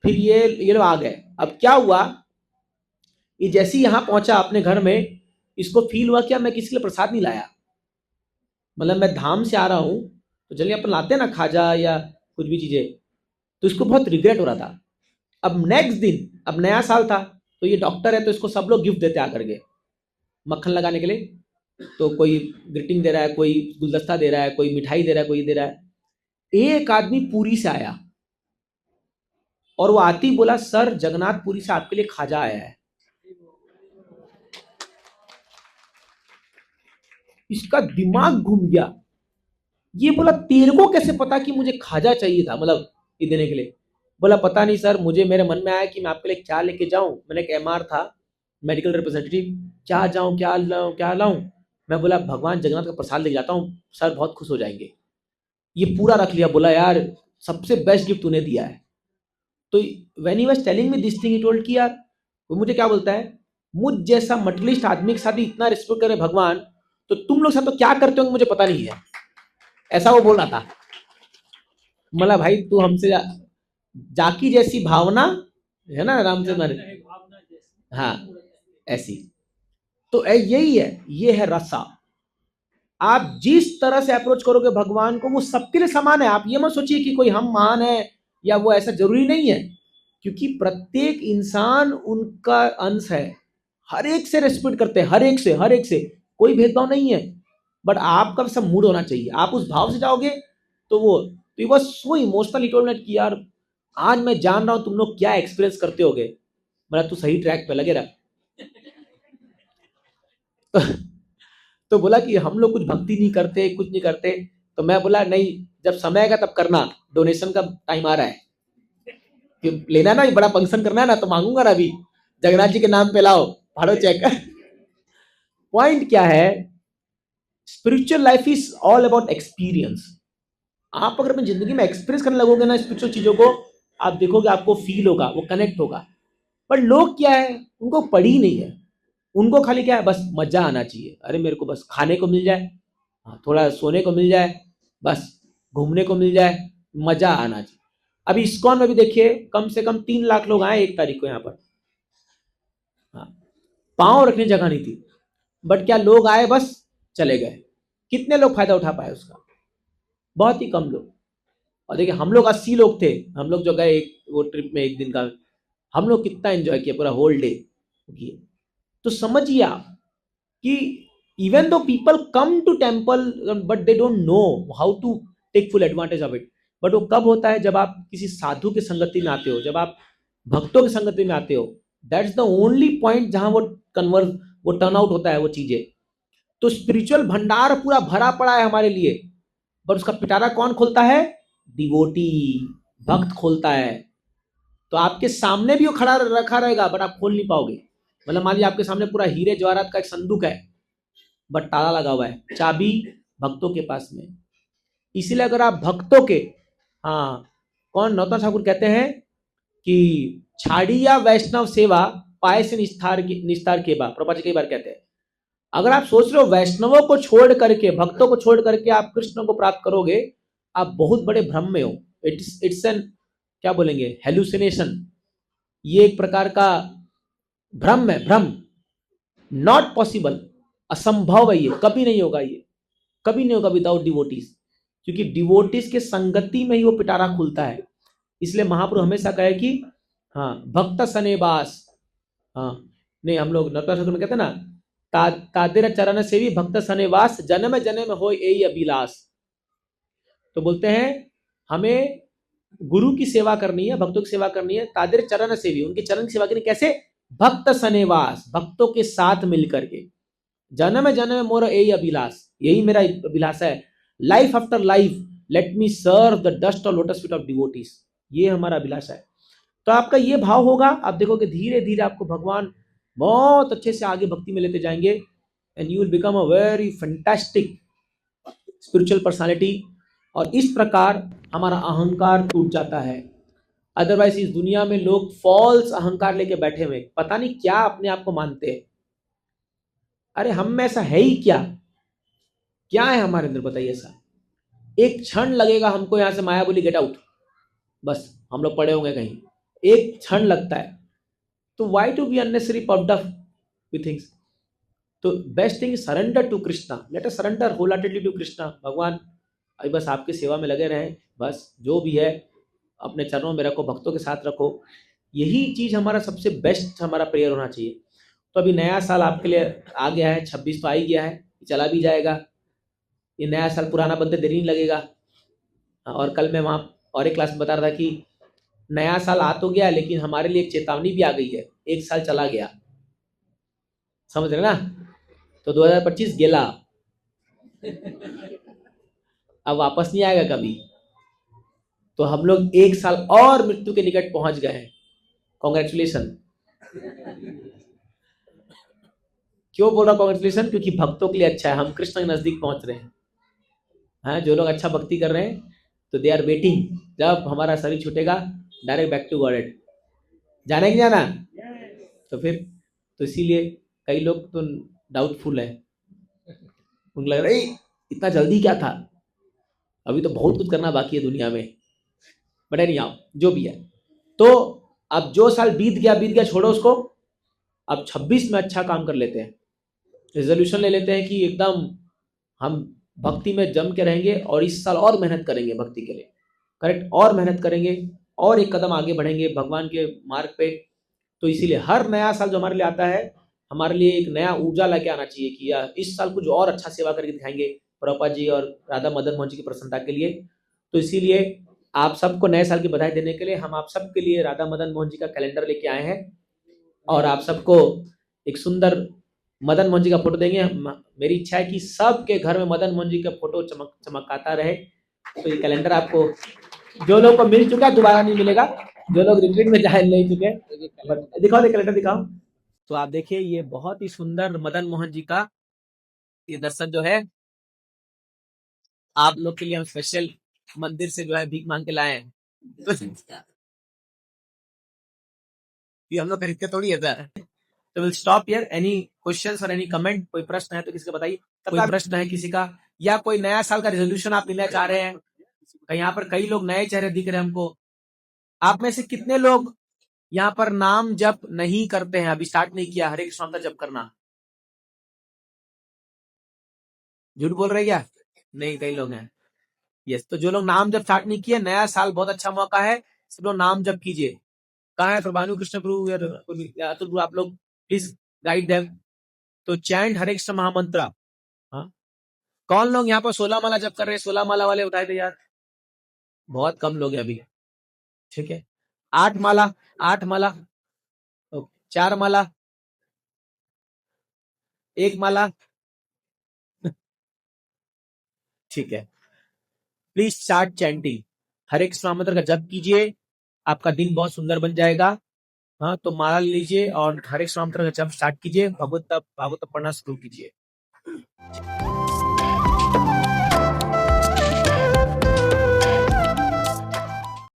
फिर ये लोग आ गए। अब क्या हुआ, ये जैसे ही यहाँ पहुंचा अपने घर में, इसको फील हुआ कि मैं किसी के लिए प्रसाद नहीं लाया। मतलब मैं धाम से आ रहा हूँ, तो जल्दी अपन लाते हैं ना खाजा या कुछ भी चीजें, तो इसको बहुत रिग्रेट हो रहा था। अब नेक्स्ट दिन, अब नया साल था, तो ये डॉक्टर है तो इसको सब लोग गिफ्ट देते आकर के मक्खन लगाने के लिए। तो कोई ग्रीटिंग दे रहा है, कोई गुलदस्ता दे रहा है, कोई मिठाई दे रहा है, कोई दे रहा है। एक आदमी पुरी से आया और वो आती बोला, सर जगन्नाथपुरी से आपके लिए खाजा आया है। इसका दिमाग घूम गया। ये बोला तेरे को कैसे पता कि मुझे खाजा चाहिए था, मतलब ये देने के लिए। बोला पता नहीं सर, मुझे मेरे मन में आया कि मैं आपके लिए क्या लेके जाऊं। मैंने एक एमआर था, मेडिकल रिप्रेजेंटेटिव, क्या जाऊं, क्या लाऊं, क्या लाऊं। मैं बोला भगवान जगन्नाथ का प्रसाद लेके जाता हूँ, सर बहुत खुश हो जाएंगे। ये पूरा रख लिया। बोला यार सबसे बेस्ट गिफ्ट तूने दिया है। तो when he was telling me this thing, he told कि यार, वो मुझे क्या बोलता है, मुझ जैसा मटलिस्ट आदमी के साथ भी इतना रिस्पेक्ट करे भगवान, तो तुम लोग साथ तो क्या करते हो मुझे पता नहीं है। ऐसा वो बोल रहा था। मतलब भाई तू हमसे जाकी जैसी भावना है ना रामचंद्र, हाँ ऐसी। तो यही है, ये है रसा। आप जिस तरह से अप्रोच करोगे भगवान को, वो सबके लिए समान है। आप ये मत सोचिए कि कोई हम महान है या वो, ऐसा जरूरी नहीं है। क्योंकि प्रत्येक इंसान उनका अंश है। हर एक से रेस्पेक्ट करते हैं, हर एक से कोई भेदभाव नहीं है। बट आपका सब मूड होना चाहिए, आप उस भाव से जाओगे तो वो, तो वॉज सो इमोशनल इटोलमेंट कि यार आज मैं जान रहा हूं तुम लोग क्या एक्सपीरियंस करते होगे। मतलब तू सही ट्रैक पे लगे रहा। तो बोला कि हम लोग कुछ भक्ति नहीं करते, कुछ नहीं करते। तो मैं बोला नहीं, जब समय आएगा तब करना, डोनेशन का टाइम आ रहा है कि लेना ना, बड़ा फंक्शन करना है ना, तो मांगूंगा ना अभी, जगन्नाथ जी के नाम पे लाओ, फाड़ो चेक। पॉइंट क्या है, spiritual life is all about experience. आप अगर अपनी जिंदगी में एक्सपीरियंस करने लगोगे ना स्पिरिचुअल चीजों को, आप देखोगे आपको फील होगा, वो कनेक्ट होगा। पर लोग क्या है, उनको पड़ी नहीं है। उनको खाली क्या है, बस मजा आना चाहिए। अरे मेरे को बस खाने को मिल जाए, हाँ, थोड़ा सोने को मिल जाए, बस घूमने को मिल जाए, मजा आना चाहिए। अभी इस्कॉन में भी देखिए, कम से कम 3 लाख लोग आए 1 तारीख को यहाँ पर। हाँ, पांव रखने जगह नहीं थी, बट क्या लोग आए, बस चले गए। कितने लोग फायदा उठा पाए उसका? बहुत ही कम लोग। और देखिए हम लोग 80 लोग थे, हम लोग जो गए वो ट्रिप में 1 दिन का, हम लोग कितना एंजॉय किया, पूरा होल डे किए। तो समझिए आप कि even though people come to temple but they don't know how to take full advantage of it. But वो कब होता है, जब आप किसी साधु की संगति में आते हो, जब आप भक्तों की संगति में आते हो। दैट्स द ओनली पॉइंट जहां वो कन्वर्ट, वो टर्न आउट होता है वो चीजें। तो स्पिरिचुअल भंडार पूरा भरा पड़ा है हमारे लिए, पर उसका पिटारा कौन खोलता है? डिवोटी, भक्त खोलता है। तो आपके सामने भी वो खड़ा रखा रहेगा, बट आप खोल नहीं पाओगे। मतलब मान लीजिए आपके सामने पूरा हीरे जवाहरात का एक संदूक है, बट ताला लगा हुआ है, चाबी भक्तों के पास में। इसीलिए अगर आप भक्तों के, हाँ, कौन नौतन ठाकुर कहते हैं कि छाड़ी या वैष्णव सेवा पाए से निस्तार के बा, प्रभुपाद जी कई बार कहते हैं। अगर आप सोच रहे हो वैष्णवों को छोड़ करके, भक्तों को छोड़ करके आप कृष्ण को प्राप्त करोगे, आप बहुत बड़े भ्रम में हो। इट्स एन, क्या बोलेंगे, हेलुसिनेशन। ये एक प्रकार का भ्रम है, भ्रम। नॉट पॉसिबल, असंभव है, ये कभी नहीं होगा, ये कभी नहीं होगा विदाउट डिवोटीज। क्योंकि डिवोटीज के संगति में ही वो पिटारा खुलता है। इसलिए महाप्रभु हमेशा कहे कि हाँ भक्त सनेवास, हाँ, नहीं हम लोग नटवर ठाकुर में कहते हैं ना, तादेर चरण से भी भक्त सनेवास, जन्म जन्म हो यही अभिलाष। तो बोलते हैं हमें गुरु की सेवा करनी है, भक्तों की सेवा करनी है, तादेर चरण से भी, उनके चरण की सेवा करनी। कैसे? भक्त सनेवास, भक्तों के साथ मिलकर के। जन्म जन्म मोर यही अभिलाष, यही मेरा अभिलाषा है। Life after life let me serve the dust और लोटस फीट ऑफ डिवोटीज, ये हमारा अभिलाषा है। तो आपका ये भाव होगा, आप देखोगे धीरे धीरे आपको भगवान बहुत अच्छे से आगे भक्ति में लेते जाएंगे, and you will become a very fantastic spiritual personality. और इस प्रकार हमारा अहंकार टूट जाता है। अदरवाइज इस दुनिया में लोग फॉल्स अहंकार लेके बैठे हुए, पता नहीं क्या अपने आप को मानते हैं। अरे हम में ऐसा है ही क्या? क्या है हमारे अंदर बताइए? ऐसा एक क्षण लगेगा हमको यहां से माया बोली गेट आउट, बस हम लोग पड़े होंगे कहीं, एक क्षण लगता है। तो why to be unnecessary puffed up with things? तो best thing surrender to Krishna, let us surrender wholeheartedly to Krishna. भगवान अभी बस आपकी सेवा में लगे रहें, बस जो भी है अपने चरणों में रखो, भक्तों के साथ रखो। यही चीज हमारा सबसे बेस्ट हमारा प्रेयर होना चाहिए। तो अभी नया साल आपके लिए आ गया है, 26 तो आ ही गया है, चला भी जाएगा। ये नया साल पुराना बनते देरी नहीं लगेगा। और कल मैं वहाँ और एक क्लास में बता रहा था कि नया साल आ तो गया, लेकिन हमारे लिए एक चेतावनी भी आ गई है, एक साल चला गया, समझ रहे ना? तो 2025 गेला, अब वापस नहीं आएगा कभी। तो हम लोग एक साल और मृत्यु के निकट पहुंच गए हैं। कॉन्ग्रेचुलेशन। क्यों बोल रहा हूं कॉन्ग्रेचुलेशन? क्योंकि भक्तों के लिए अच्छा है, हम कृष्ण के नजदीक पहुंच रहे हैं। हाँ, जो लोग अच्छा भक्ति कर रहे हैं तो दे आर वेटिंग, जब हमारा शरीर छूटेगा डायरेक्ट बैक टू गॉड। जाना कि जाना? तो फिर तो इसीलिए कई लोग तो डाउटफुल है, उनको लग रहा है इतना जल्दी क्या था, अभी तो बहुत कुछ करना बाकी है दुनिया में। बट नहीं आओ, जो भी है। तो अब जो साल बीत गया छोड़ो उसको। अब 26 में अच्छा काम कर लेते हैं, रेजोल्यूशन ले लेते हैं कि एकदम हम भक्ति में जम के रहेंगे और इस साल और मेहनत करेंगे भक्ति के लिए। करेक्ट, और मेहनत करेंगे और एक कदम आगे बढ़ेंगे भगवान के मार्ग पे। तो इसीलिए हर नया साल जो हमारे लिए आता है, हमारे लिए एक नया ऊर्जा लेके आना चाहिए कि यार इस साल कुछ और अच्छा सेवा करके दिखाएंगे प्रभुपाद जी और राधा मदन मोहन जी की प्रसन्नता के लिए। तो इसीलिए आप सबको नए साल की बधाई देने के लिए हम आप सबके लिए राधा मदन मोहन जी का कैलेंडर लेके आए हैं, और आप सबको एक सुंदर मदन मोहन जी का फोटो देंगे। मेरी इच्छा है कि सबके घर में मदन मोहन जी का फोटो चमकाता रहे। तो ये कैलेंडर आपको जो लोग को मिल चुका है दोबारा नहीं मिलेगा, जो लोग रिट्रीट में जाए नहीं चुके। दिखाओ, कैलेंडर दिखाओ। तो आप देखिए ये बहुत ही सुंदर मदन मोहन जी का ये दर्शन जो है आप लोग के लिए हम स्पेशल मंदिर से जो है भीख मांग के लाए हैं। तो ये हम लोग खरीदते थोड़ी है सर। तो will stop here. Any questions और एनी कमेंट? कोई प्रश्न है तो किसी का बताइए। कोई प्रश्न है किसी का, या कोई नया साल का रेजोल्यूशन आप लेना चाह रहे हैं? यहाँ पर कई लोग नए चेहरे दिख रहे हैं हमको। आप में से कितने लोग यहाँ पर नाम जप नहीं करते हैं, अभी स्टार्ट नहीं किया हरे कृष्ण का जप करना? झूठ बोल रहे क्या? नहीं, कई लोग हैं। यस, तो जो लोग नाम जप स्टार्ट नहीं किए, नया साल बहुत अच्छा मौका है, सब लोग नाम जप कीजिए। कहाँ है प्रभानु कृष्ण प्रभु या अतुल प्रभु? आप लोग प्लीज गाइड देम। तो चैंट हरे कृष्ण महामंत्र। हाँ, कौन लोग यहाँ पर 16 माला जप कर रहे हैं? 16 माला वाले उठाए थे यार, बहुत कम लोग हैं अभी। ठीक है, 8 माला, 8 माला, 4 माला, 1 माला। ठीक है, प्लीज स्टार्ट चैंटिंग। हरे कृष्ण महामंत्र का जप कीजिए, आपका दिन बहुत सुंदर बन जाएगा। हाँ, तो माला लीजिए और हरे कृष्ण महामंत्र का जप स्टार्ट कीजिए, भागवत पढ़ना शुरू कीजिए।